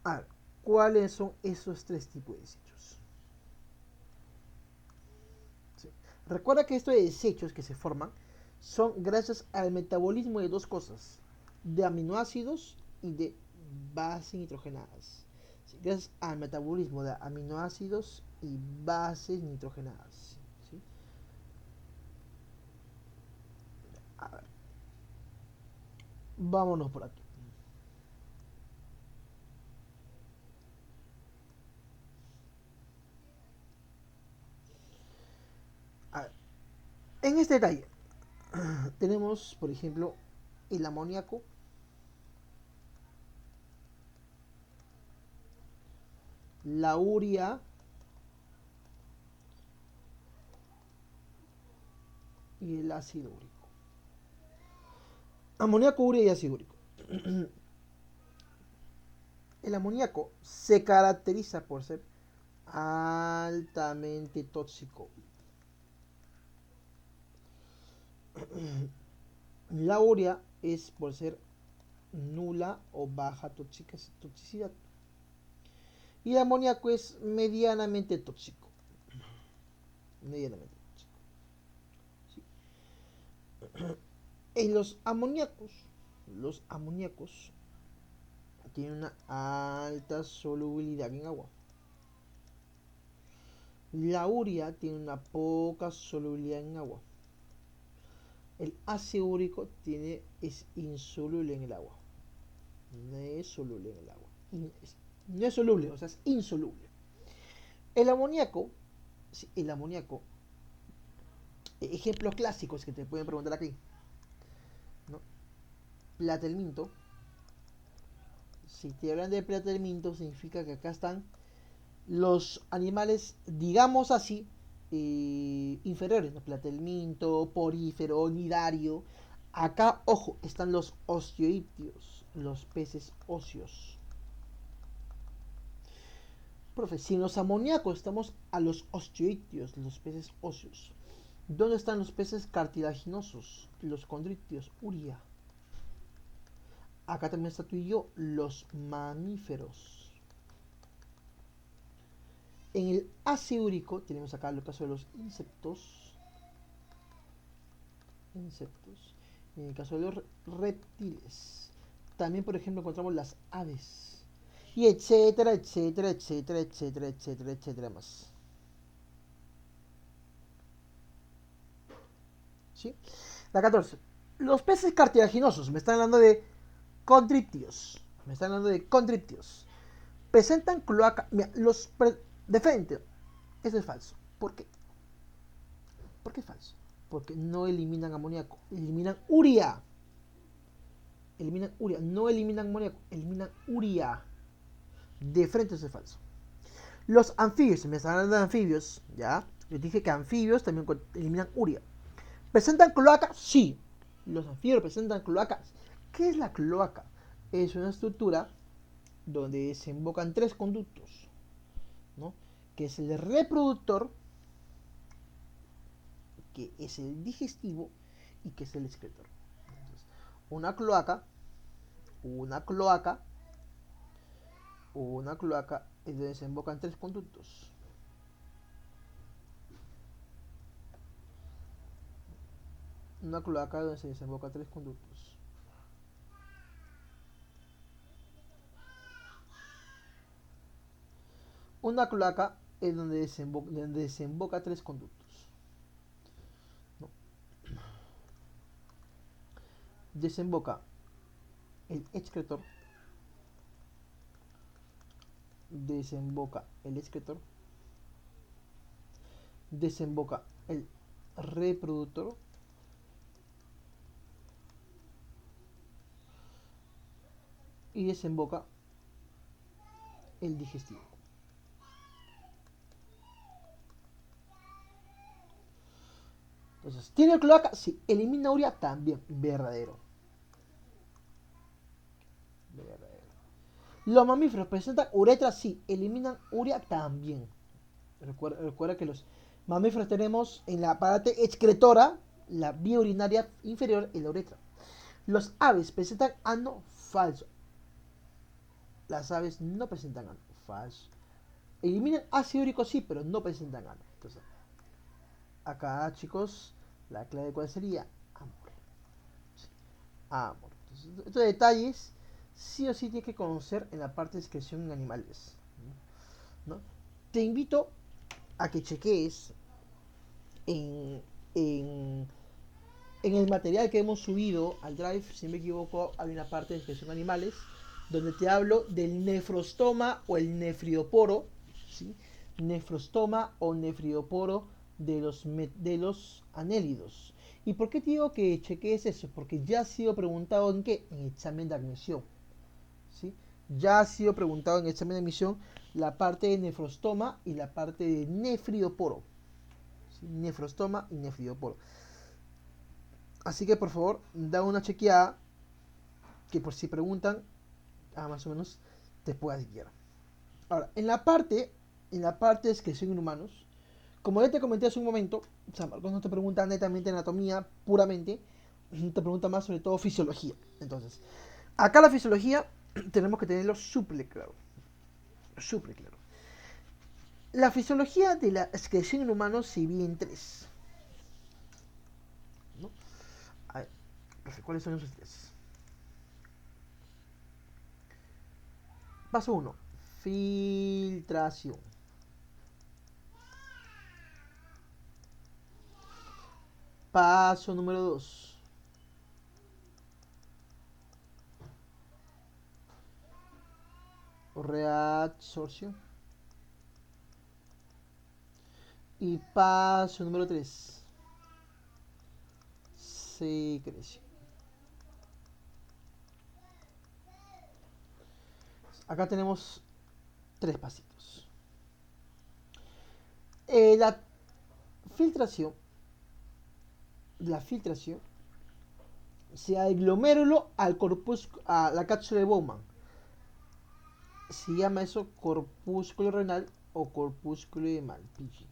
A ver, ¿cuáles son esos tres tipos de desechos? ¿Sí? Recuerda que estos desechos que se forman son gracias al metabolismo de dos cosas, de aminoácidos y de bases nitrogenadas. ¿Sí? Gracias al metabolismo de aminoácidos y bases nitrogenadas. ¿Sí? A ver, vámonos por aquí. A ver, en este detalle tenemos, por ejemplo, el amoníaco, la urea y el ácido úrico. Amoníaco, urea y ácido úrico. El amoníaco se caracteriza por ser altamente tóxico. La urea es por ser nula o baja toxicidad. Y el amoníaco es medianamente tóxico. Medianamente tóxico. ¿Sí? En los amoníacos tienen una alta solubilidad en agua. La urea tiene una poca solubilidad en agua. El ácido úrico es insoluble en el agua. No es soluble en el agua. No es soluble, o sea, es insoluble. El amoníaco, sí, ejemplos clásicos que te pueden preguntar aquí, ¿no? Platelminto. Si te hablan de platelminto, significa que acá están los animales, digamos así, inferiores, ¿no? Platelminto, porífero, nidario. Acá, ojo, están los osteoictios, los peces óseos. Profe, si en los amoníacos estamos a los osteoictios, los peces óseos, ¿dónde están los peces cartilaginosos, los condrictios, uria? Acá también está tú y yo, los mamíferos. En el ácido úrico tenemos acá el caso de los insectos. En el caso de los reptiles. También, por ejemplo, encontramos las aves. Y etcétera, etcétera, etcétera, etcétera, etcétera, etcétera más. ¿Sí? La 14. Los peces cartilaginosos. Me están hablando de condrictios. presentan cloaca. Mira, de frente, eso es falso. ¿Por qué? ¿Por qué es falso? Porque no eliminan amoníaco, eliminan urea. Eliminan urea, no eliminan amoníaco, eliminan urea. De frente eso es falso. Los anfibios, si me están hablando de anfibios, ¿ya? Les dije que anfibios también eliminan urea. ¿Presentan cloaca? Sí. Los anfibios presentan cloacas. ¿Qué es la cloaca? Es una estructura donde desembocan tres conductos, ¿no? Que es el reproductor, que es el digestivo y que es el excretor. Entonces, una cloaca es donde desembocan tres conductos. Una cloaca donde se desembocan tres conductos. Una cloaca es donde desemboca tres conductos. ¿No? Desemboca el excretor, desemboca el reproductor y desemboca el digestivo. Entonces, ¿tiene cloaca? Sí. ¿Elimina urea? También. Verdadero. Los mamíferos presentan uretra, sí. ¿Eliminan urea? También. Recuerda que los mamíferos tenemos en la parte excretora, la vía urinaria inferior y la uretra. Los aves presentan ano, falso. Las aves no presentan ano, falso. Eliminan ácido úrico, sí, pero no presentan ano. Entonces, acá, chicos, la clave cuál sería: amor. Sí, amor. Entonces, estos detalles sí o sí tienes que conocer en la parte de excreción en animales, ¿no? Te invito a que cheques en, en, en el material que hemos subido al Drive. Si no me equivoco, hay una parte de excreción animales donde te hablo del nefrostoma o el nefridoporo, ¿sí? Nefrostoma o nefridoporo de los anélidos. ¿Y por qué te digo que cheques eso? Porque ya ha sido preguntado en qué, en examen de admisión, ¿sí? Ya ha sido preguntado en examen de admisión la parte de nefrostoma y la parte de nefridoporo, ¿sí? Nefrostoma y nefridoporo. Así que por favor, da una chequeada, que por si preguntan, más o menos te puedas guiar. Ahora, en la parte de excreción en humanos, como ya te comenté hace un momento, San Marcos no te pregunta netamente anatomía puramente, te pregunta más sobre todo fisiología. Entonces, acá la fisiología tenemos que tenerlo súper claro. Súper claro. La fisiología de la excreción en humanos se divide en tres, ¿no? A ver, ¿cuáles son esos tres? Paso 1. Filtración. Paso número 2. Reabsorción. Y paso número 3. Secreción. Acá tenemos tres pasitos. La filtración. La filtración se da del glomérulo al a la cápsula de Bowman. Se llama eso corpúsculo renal o corpúsculo de Malpighi.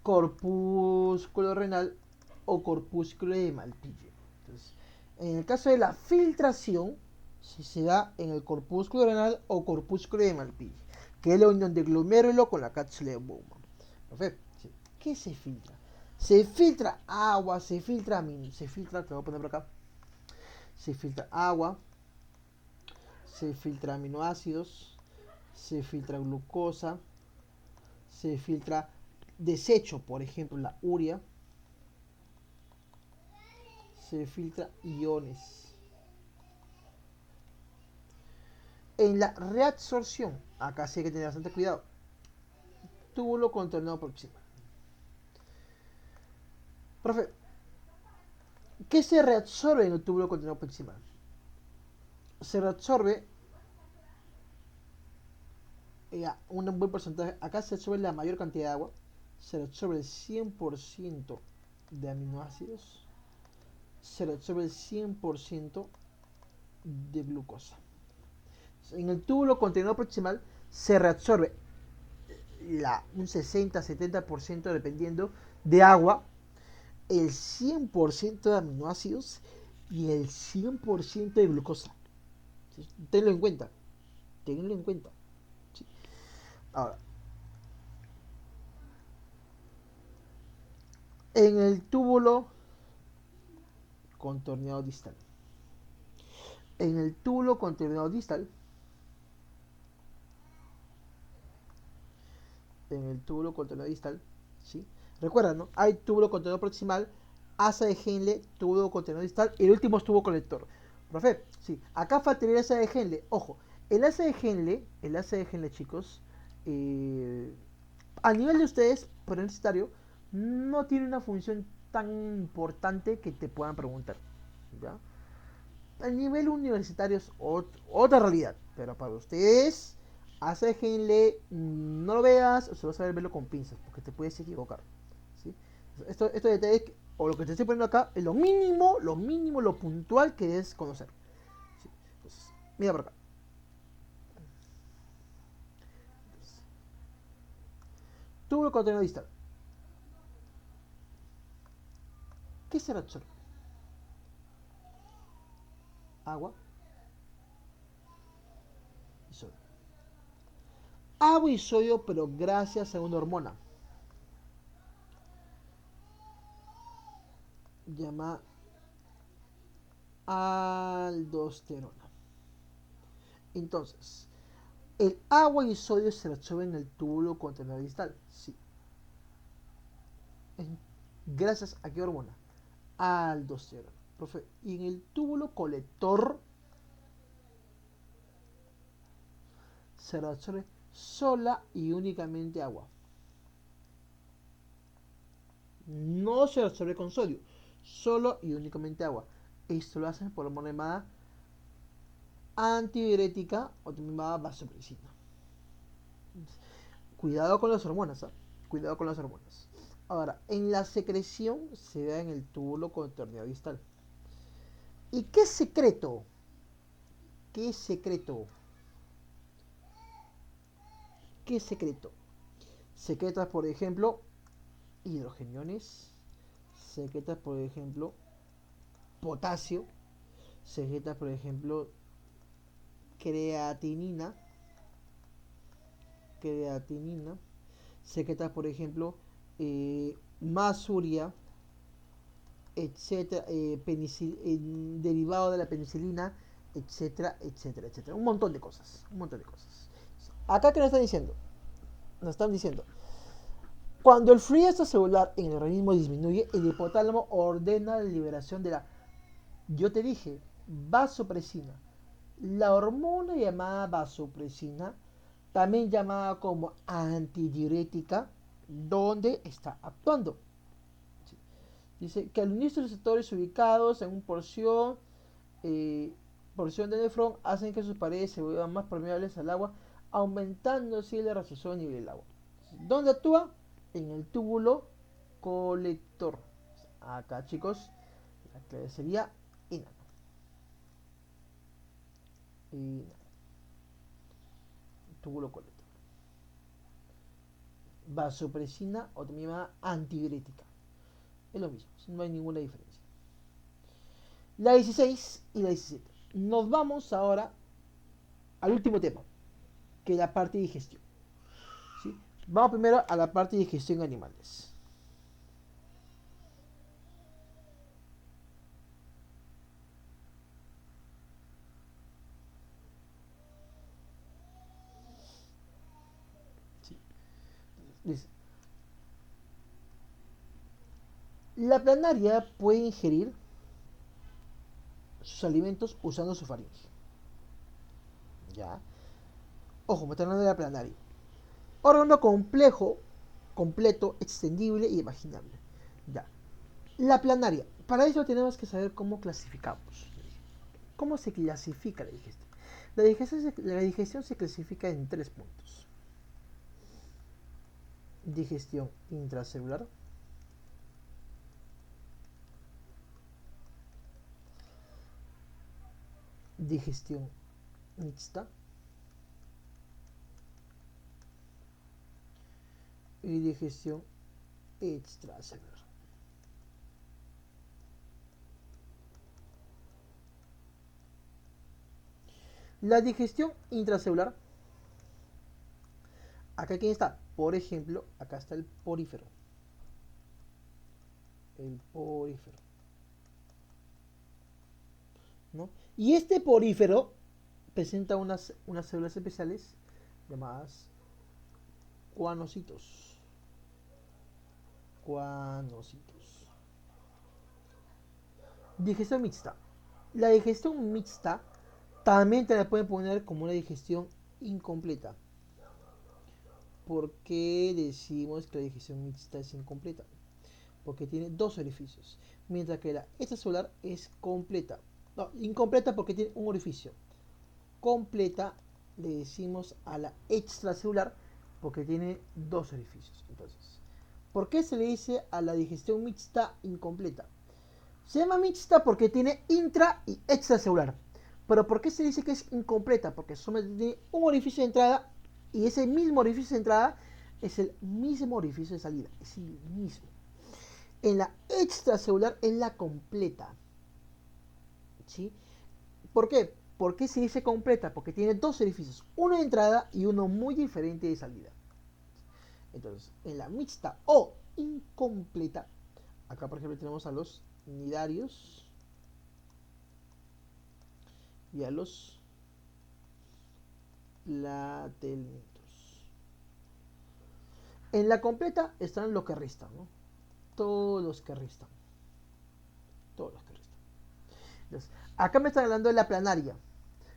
Corpúsculo renal o corpúsculo de Malpighi. Entonces, en el caso de la filtración, si se da en el corpúsculo renal o corpúsculo de Malpighi, que es la unión del glomérulo con la cápsula de Bowman. Perfecto. ¿Qué se filtra? Se filtra agua, se filtra, te voy a poner por acá. Se filtra agua, se filtra aminoácidos, se filtra glucosa, se filtra desecho, por ejemplo, la urea, se filtra iones. En la reabsorción, acá sí hay que tener bastante cuidado. Túbulo contorneado proximal. Profe, ¿qué se reabsorbe en el túbulo contorneado proximal? Se reabsorbe un buen porcentaje. Acá se absorbe la mayor cantidad de agua. Se absorbe el 100% de aminoácidos. Se absorbe el 100% de glucosa. En el túbulo contenedor proximal se reabsorbe un 60-70% dependiendo de agua, el 100% de aminoácidos y el 100% de glucosa. Tenlo en cuenta. Tenlo en cuenta. ¿Sí? Ahora, en el túbulo contorneado distal. En el túbulo contorneado distal. En el túbulo contorneado distal. ¿Sí? Recuerda, ¿no? Hay túbulo contorneado proximal, asa de Henle, túbulo contorneado distal y el último es tubo colector. Profe, sí, acá faltaría el asa de Henle. Ojo, el asa de Henle, chicos, a nivel de ustedes, por universitario, no tiene una función tan importante que te puedan preguntar. ¿Ya? A nivel universitario es otra realidad, pero para ustedes, acéjenle, no lo veas, o se vas a saber verlo con pinzas, porque te puedes equivocar. ¿Sí? Esto detalles, o lo que te estoy poniendo acá, es lo mínimo, lo puntual que debes conocer. ¿Sí? Entonces, mira por acá. Túbulo contenedor distal. ¿Qué será absorbe? Agua y sodio. Agua y sodio, pero gracias a una hormona llamada aldosterona. Entonces, el agua y sodio se absorben en el túbulo contenedor distal. Sí. Gracias a qué hormona? Aldosterona. Profe, y en el túbulo colector se absorbe sola y únicamente agua. No se absorbe con sodio, solo y únicamente agua. Esto lo hacen por la hormona llamada antidiurética o también llamada vasopresina. Cuidado con las hormonas, ¿eh? Cuidado con las hormonas. Ahora, en la secreción se da en el túbulo contorneado distal. ¿Y qué secreto? ¿Qué secreto? ¿Qué secreto? Secretas, por ejemplo, hidrogeniones. Secretas, por ejemplo, potasio. Secretas, por ejemplo, creatinina. Creatinina. Secretas, por ejemplo, masuria, etcétera, derivado de la penicilina, etcétera, etcétera, etcétera. Un montón de cosas, un montón de cosas. Acá, ¿qué nos están diciendo? Nos están diciendo, cuando el flujo celular en el organismo disminuye, el hipotálamo ordena la liberación de la, yo te dije, vasopresina. La hormona llamada vasopresina, también llamada como antidiurética, ¿dónde está actuando? Sí. Dice que al unirse los receptores ubicados en una porción de nefrón hacen que sus paredes se vuelvan más permeables al agua, aumentando así la reabsorción a nivel del agua. ¿Dónde actúa? En el túbulo colector. Acá, chicos, la clave sería inano. Inano. Túbulo colector. Vasopresina o también llamada antidiurética. Es lo mismo, no hay ninguna diferencia. La 16 y la 17. Nos vamos ahora al último tema, que es la parte de digestión. ¿Sí? Vamos primero a la parte de digestión en animales. ¿Sí? Dice, la planaria puede ingerir sus alimentos usando su faringe. Ya. Ojo, me está hablando de la planaria. Órgano complejo, completo, extendible y imaginable. Ya. La planaria. Para eso tenemos que saber cómo clasificamos. ¿Cómo se clasifica la digestión? La digestión se clasifica en 3 puntos. Digestión intracelular, digestión mixta y digestión extracelular. La digestión intracelular, acá quién está, por ejemplo, acá está el porífero. El porífero. ¿No? Y este porífero presenta unas células especiales llamadas cuanocitos. Cuanocitos. Digestión mixta. La digestión mixta también te la pueden poner como una digestión incompleta. ¿Por qué decimos que la digestión mixta es incompleta? Porque tiene dos orificios, mientras que la extracelular es completa. No, incompleta porque tiene un orificio. Completa le decimos a la extracelular porque tiene dos orificios. Entonces, ¿por qué se le dice a la digestión mixta incompleta? Se llama mixta porque tiene intra y extracelular. Pero ¿por qué se dice que es incompleta? Porque solamente tiene un orificio de entrada y ese mismo orificio de entrada es el mismo orificio de salida. Es el mismo. En la extracelular es la completa. ¿Sí? ¿Por qué? ¿Por qué se dice completa? Porque tiene dos orificios, uno de entrada y uno muy diferente de salida. Entonces, en la mixta o incompleta, acá por ejemplo tenemos a los nidarios y a los platelmintos. En la completa están los que restan, ¿no? Todos los que restan. Todos los que restan. Entonces, acá me están hablando de la planaria.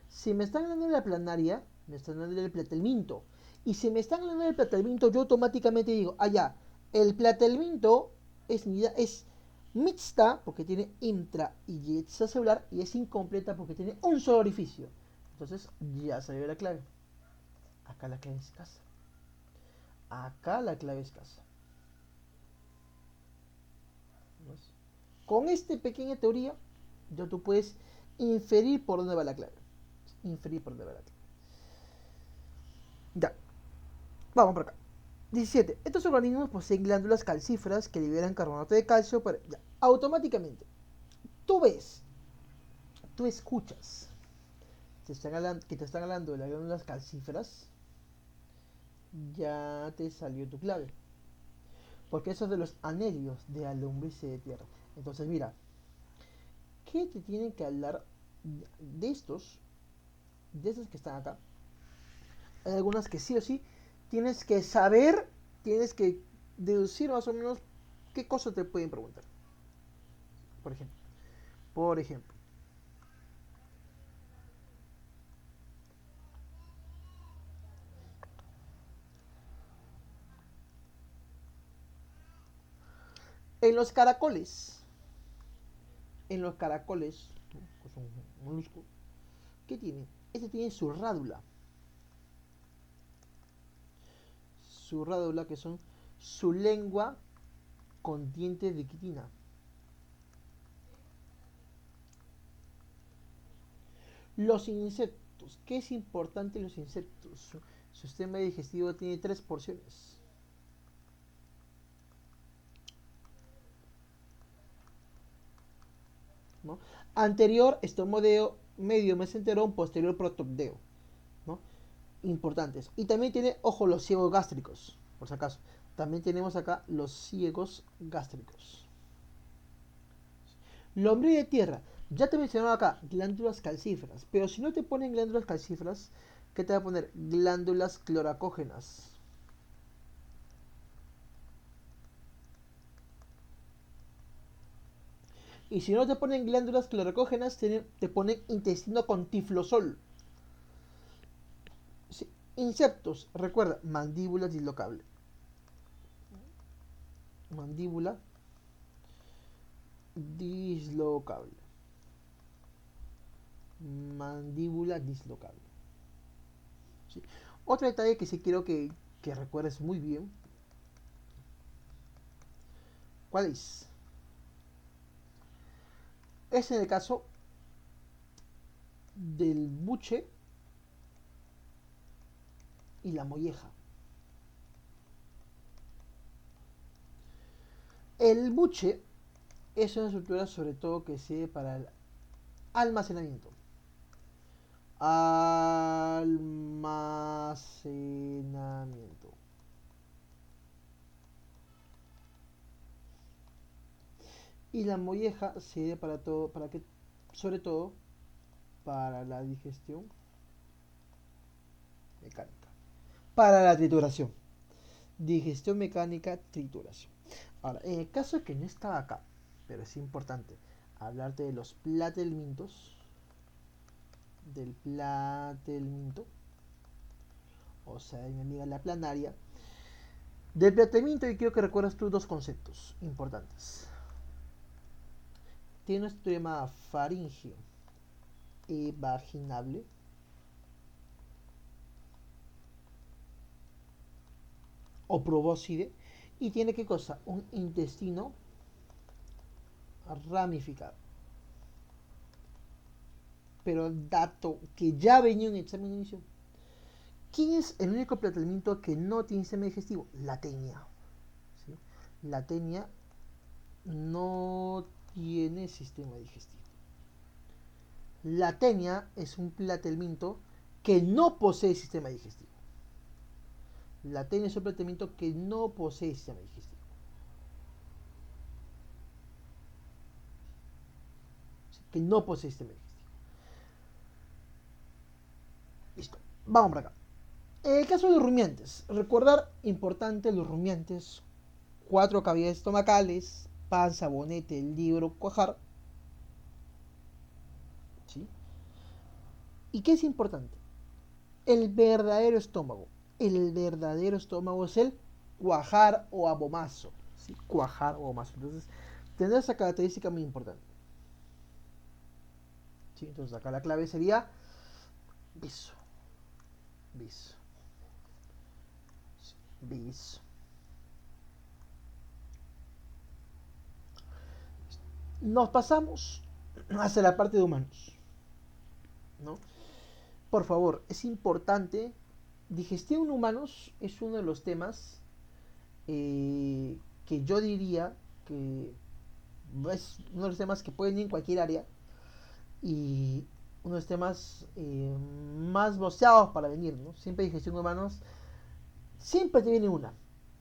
Si me están hablando de la planaria, me están hablando del platelminto. Y si me están hablando del platelminto, yo automáticamente digo, ya, el platelminto es mixta porque tiene intra y extracelular y es incompleta porque tiene un solo orificio. Entonces ya salió la clave. Acá la clave es escasa. Acá la clave es escasa. ¿Ves? Con esta pequeña teoría, ya tú puedes inferir por dónde va la clave. Inferir por dónde va la clave. Ya, vamos por acá. 17. Estos organismos poseen glándulas calcíferas que liberan carbonato de calcio ya, automáticamente. Tú ves, tú escuchas que te están hablando de las glándulas calcíferas, ya te salió tu clave. Porque eso es de los anhelios de la lombriz de tierra. Entonces, mira, ¿qué te tienen que hablar de estos? De estos que están acá. Hay algunas que sí o sí tienes que saber, tienes que deducir más o menos qué cosas te pueden preguntar. Por ejemplo, por ejemplo, en los caracoles, en los caracoles, ¿no? Que son moluscos, ¿qué tienen? Este tiene su rádula que son su lengua con dientes de quitina. Los insectos, ¿qué es importante en los insectos? Su sistema digestivo tiene 3 porciones. ¿No? Anterior, estomodeo, medio mesenterón, posterior protobdeo. ¿No? Importantes. Y también tiene, ojo, los ciegos gástricos, por si acaso. También tenemos acá los ciegos gástricos. Lombriz de tierra. Ya te mencionaba acá, glándulas calcíferas. Pero si no te ponen glándulas calcíferas, ¿qué te va a poner? Glándulas cloracógenas. Y si no te ponen glándulas cloracógenas, te ponen intestino con tiflosol. Insectos, recuerda, mandíbula dislocable. Mandíbula dislocable. Mandíbula dislocable. ¿Sí? Otro detalle que sí quiero que recuerdes muy bien. ¿Cuál es? Es en el caso del buche y la molleja. El buche es una estructura sobre todo que sirve para el almacenamiento. Almacenamiento. Y la molleja sirve para todo, para que, sobre todo, para la digestión mecánica. Para la trituración. Digestión mecánica, trituración. Ahora, en el caso de que no estaba acá, pero es importante hablarte de los platelmintos, del platelminto, o sea, de mi amiga la planaria. Del platelminto yo quiero que recuerdes tú dos conceptos importantes. Tiene una estructura llamada faringio y vaginable. O probóscide. Y tiene qué cosa? Un intestino ramificado. Pero el dato que ya venía en el examen de inicio. ¿Quién es el único platelminto que no tiene sistema digestivo? La tenia. ¿Sí? La tenia no tiene sistema digestivo. La tenia es un platelminto que no posee sistema digestivo. La tenia es un platelminto que no posee sistema digestivo. ¿Sí? Que no posee sistema digestivo. Listo. Vamos para acá. En el caso de los rumiantes, recordar importante los rumiantes, 4 cavidades estomacales, panza, bonete, libro, cuajar. ¿Sí? ¿Y qué es importante? El verdadero estómago. El verdadero estómago es el cuajar o abomazo. ¿Sí? Cuajar o abomazo. Entonces, tendrá esa característica muy importante. ¿Sí? Entonces, acá la clave sería bis. Bis. Bis. Nos pasamos hacia la parte de humanos, ¿no? Por favor, es importante. Digestión en humanos es uno de los temas que yo diría que es uno de los temas que pueden ir en cualquier área y uno de los temas más boceados para venir, ¿no? Siempre digestión en humanos, siempre te viene una.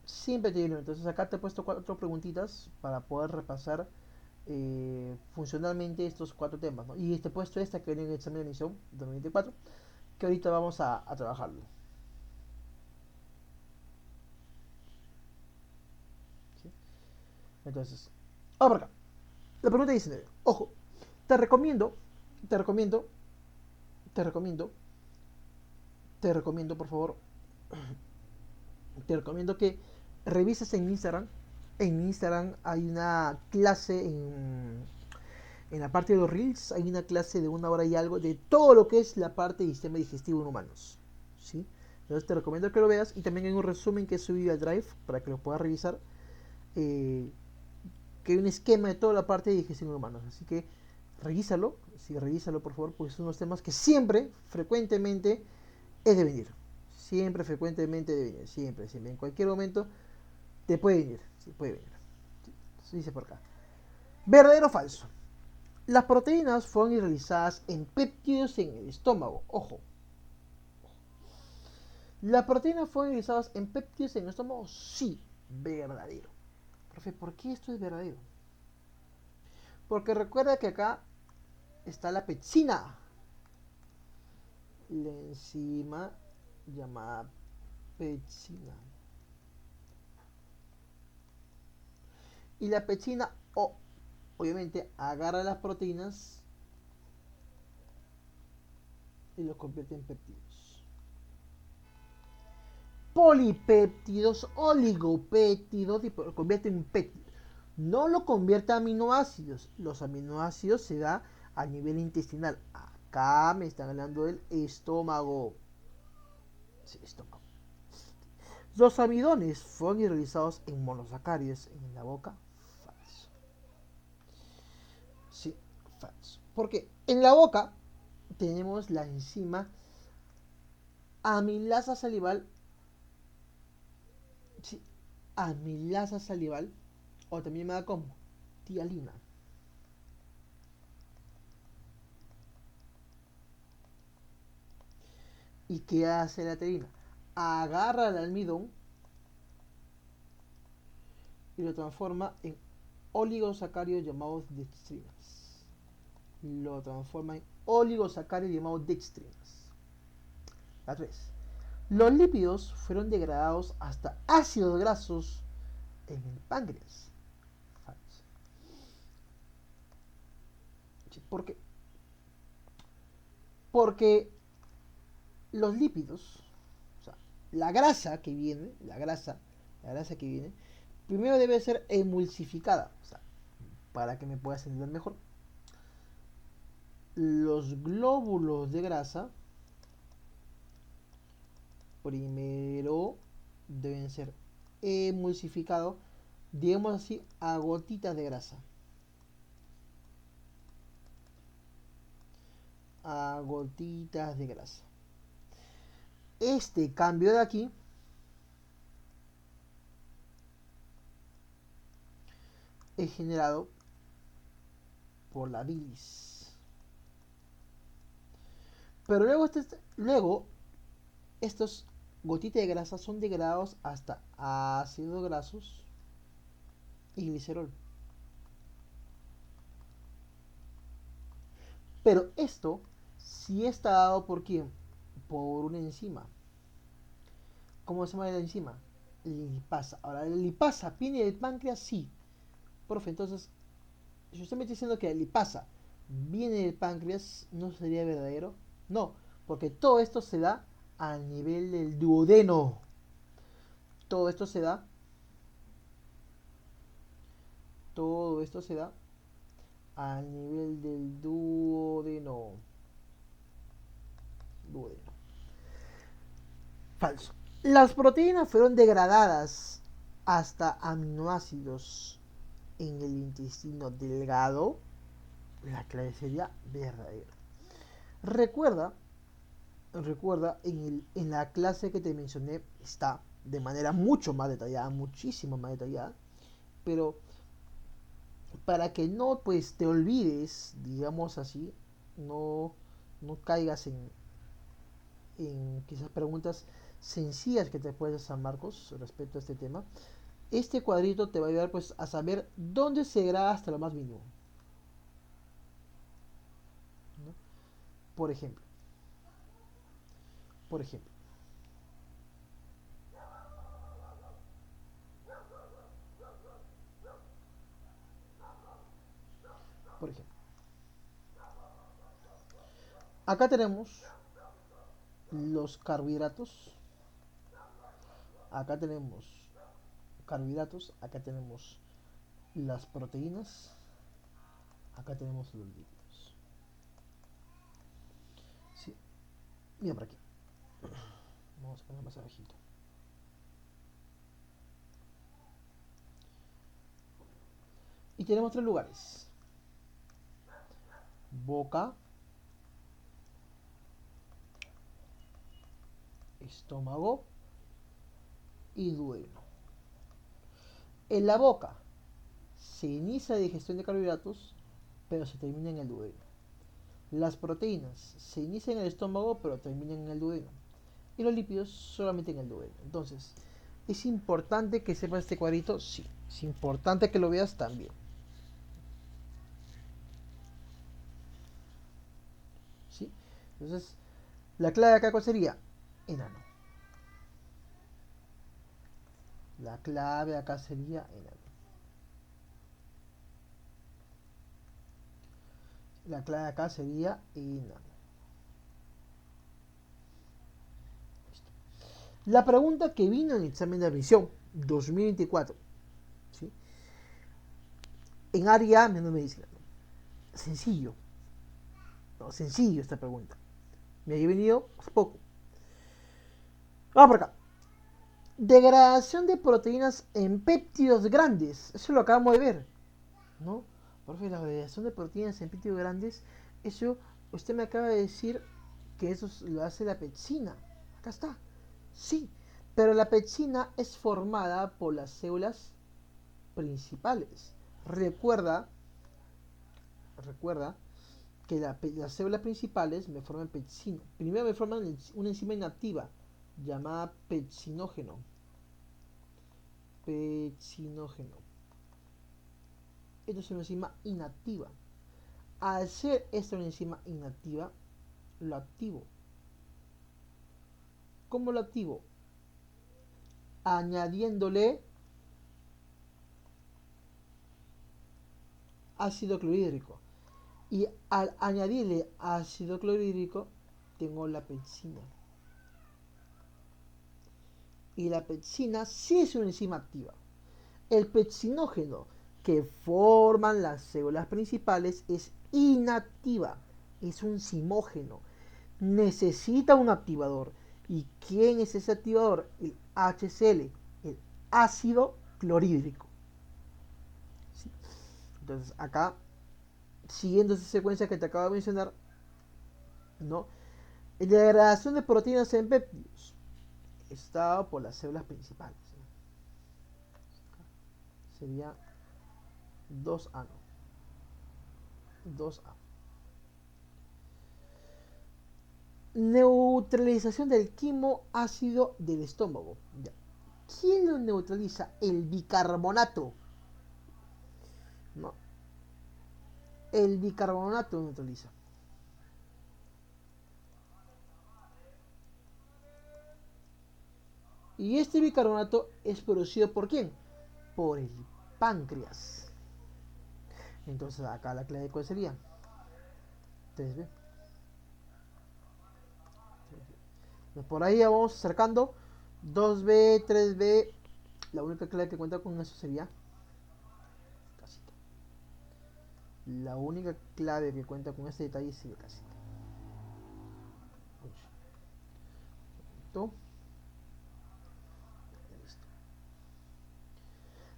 Siempre te viene una. Entonces acá te he puesto 4 preguntitas para poder repasar funcionalmente estos 4 temas, ¿no? Y te he puesto esta que viene en el examen de admisión 2024, que ahorita vamos a trabajarlo. ¿Sí? Entonces, vamos por acá. La pregunta dice, ojo, te recomiendo, te recomiendo, te recomiendo, te recomiendo, por favor, te recomiendo que revises en Instagram. En Instagram hay una clase en la parte de los Reels, hay una clase de 1 hora y algo de todo lo que es la parte de sistema digestivo en humanos. ¿Sí? Entonces te recomiendo que lo veas y también hay un resumen que he subido al Drive para que lo puedas revisar. Que hay un esquema de toda la parte de digestión en humanos. Así que revísalo, sí, revísalo por favor, porque son unos temas que siempre, frecuentemente, es de venir. Siempre, frecuentemente de venir. Siempre, siempre. En cualquier momento te puede venir. Sí, puede venir. Sí, dice por acá. ¿Verdadero o falso? Las proteínas fueron realizadas en péptidos en el estómago. Ojo. ¿Las proteínas fueron realizadas en péptidos en el estómago? Sí. Verdadero. Profe, ¿por qué esto es verdadero? Porque recuerda que acá está la pepsina. La enzima llamada pepsina. Y la pepsina, obviamente, agarra las proteínas y los convierte en péptidos. polipéptidos, oligopéptidos y lo convierte en péptidos. No lo convierte a aminoácidos. Los aminoácidos se da a nivel intestinal. Acá me están hablando del estómago. Sí, estómago. Los amidones fueron hidrolizados en monosacáridos en la boca. Falso. Sí, falso. Porque en la boca tenemos la enzima amilasa salival. Sí, amilasa salival. O también llamada como tialina. ¿Y qué hace la tialina? Agarra el almidón y lo transforma en oligosacáridos llamados dextrinas. Lo transforma en oligosacáridos llamados dextrinas. La 3. Los lípidos fueron degradados hasta ácidos grasos en el páncreas. Falso. ¿Por qué? Porque los lípidos, o sea, la grasa que viene, primero debe ser emulsificada, o sea, para que me puedas entender mejor. Los glóbulos de grasa primero deben ser emulsificados, digamos así, a gotitas de grasa. A gotitas de grasa. Este cambio de aquí es generado por la bilis. Pero luego estos gotitas de grasa son degradados hasta ácidos grasos y glicerol. Pero esto sí está dado por quién? Por una enzima. ¿Cómo se llama la enzima? Lipasa. Ahora, ¿la lipasa viene del páncreas? Sí. Profe, entonces, si usted me está diciendo que la lipasa viene del páncreas, ¿no sería verdadero? No, porque todo esto se da a nivel del duodeno. Todo esto se da. Todo esto se da a nivel del duodeno. Duodeno. Falso. Las proteínas fueron degradadas hasta aminoácidos en el intestino delgado. La clave sería verdadero. Recuerda en la clase que te mencioné está de manera mucho más detallada, muchísimo más detallada, pero para que no pues te olvides, digamos así, no, no caigas en quizás preguntas sencillas que te puedes hacer, Marcos, respecto a este tema. Este cuadrito te va a ayudar pues a saber dónde se graba hasta lo más mínimo, ¿no? Por ejemplo, por ejemplo, por ejemplo. Acá tenemos los carbohidratos. Acá tenemos carbohidratos. Acá tenemos las proteínas. Acá tenemos los lípidos. ¿Sí? Mira por aquí. Vamos a poner más abajito. Y tenemos tres lugares. Boca, estómago y duodeno. En la boca se inicia la digestión de carbohidratos, pero se termina en el duodeno. Las proteínas se inician en el estómago, pero terminan en el duodeno. Y los lípidos solamente en el duodeno. Entonces, ¿es importante que sepas este cuadrito? Sí. Es importante que lo veas también. ¿Sí? Entonces, la clave acá, ¿cuál sería? Enano. La clave acá sería enano. La clave acá sería enano. Listo. La pregunta que vino en el examen de admisión 2024, ¿sí? En área menos medicina. Sencillo, no, sencillo esta pregunta. Me ha venido hace poco. Vamos por acá. Degradación de proteínas en péptidos grandes. Eso lo acabamos de ver, ¿no? Profe, la degradación de proteínas en péptidos grandes, eso usted me acaba de decir que eso lo hace la pepsina. Acá está. Sí, pero la pepsina es formada por las células principales. Recuerda, recuerda que las células principales me forman pepsina. Primero me forman una enzima inactiva llamada pepsinógeno. Pepsinógeno. Esto es una enzima inactiva. Al ser esta una enzima inactiva, lo activo. ¿Cómo lo activo? Añadiéndole ácido clorhídrico. Y al añadirle ácido clorhídrico, tengo la pepsina. Y la pepsina sí es una enzima activa. El pepsinógeno que forman las células principales es inactiva. Es un zimógeno. Necesita un activador. ¿Y quién es ese activador? El HCl, el ácido clorhídrico. ¿Sí? Entonces acá, siguiendo esa secuencia que te acabo de mencionar, ¿no? La degradación de proteínas en péptidos está por las células principales, ¿no? Sería 2A, ¿no? 2A. Neutralización del quimoácido del estómago. Ya. ¿Quién lo neutraliza? El bicarbonato. No. El bicarbonato lo neutraliza. Y este bicarbonato es producido ¿por quién? Por el páncreas. Entonces acá la clave ¿cuál sería? 3B. Por ahí vamos acercando. 2B, 3B. La única clave que cuenta con eso sería casita. La única clave que cuenta con este detalle sería casita. Listo.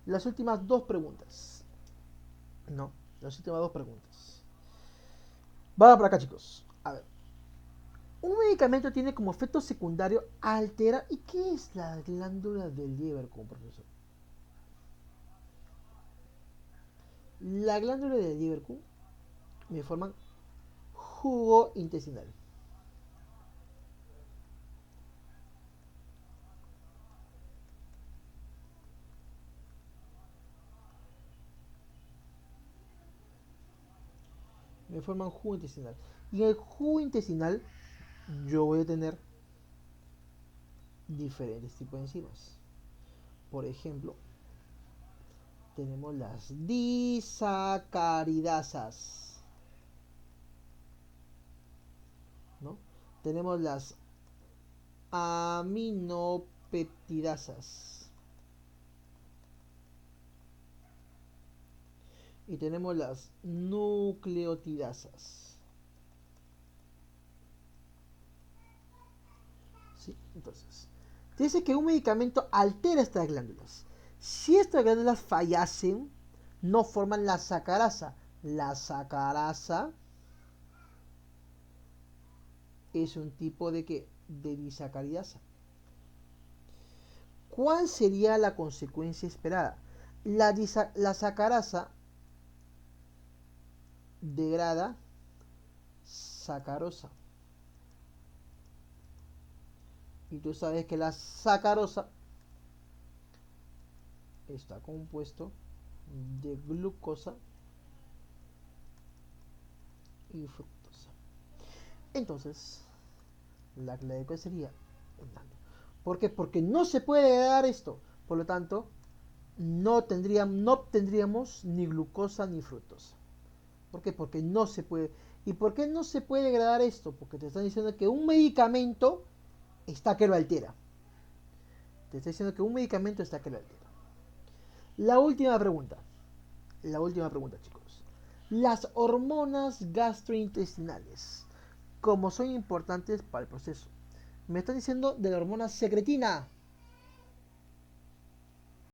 Las últimas dos preguntas. No, las últimas dos preguntas. Vamos para acá, chicos. A ver. Un medicamento tiene como efecto secundario alterar. ¿Y qué es la glándula del Lieberkühn, profesor? La glándula del Lieberkühn me forman jugo intestinal. Me forman jugo intestinal. Y en el jugo intestinal yo voy a tener diferentes tipos de enzimas. Por ejemplo, tenemos las disacaridasas, ¿no? Tenemos las aminopeptidasas y tenemos las nucleotidasas. ¿Sí? Entonces, dice que un medicamento altera estas glándulas. Si estas glándulas fallasen, no forman la sacarasa. La sacarasa es un tipo de ¿qué? De disacaridasa. ¿Cuál sería la consecuencia esperada? La sacarasa degrada sacarosa. Y tú sabes que la sacarosa está compuesto de glucosa y fructosa. Entonces, la clave ¿cuál sería? ¿Por qué? Porque no se puede dar esto. Por lo tanto, no obtendríamos ni glucosa ni fructosa. ¿Por qué? Porque no se puede. ¿Y por qué no se puede degradar esto? Porque te están diciendo que un medicamento está que lo altera. Te está diciendo que un medicamento está que lo altera. La última pregunta. La última pregunta, chicos. Las hormonas gastrointestinales, ¿cómo son importantes para el proceso? Me están diciendo de la hormona secretina.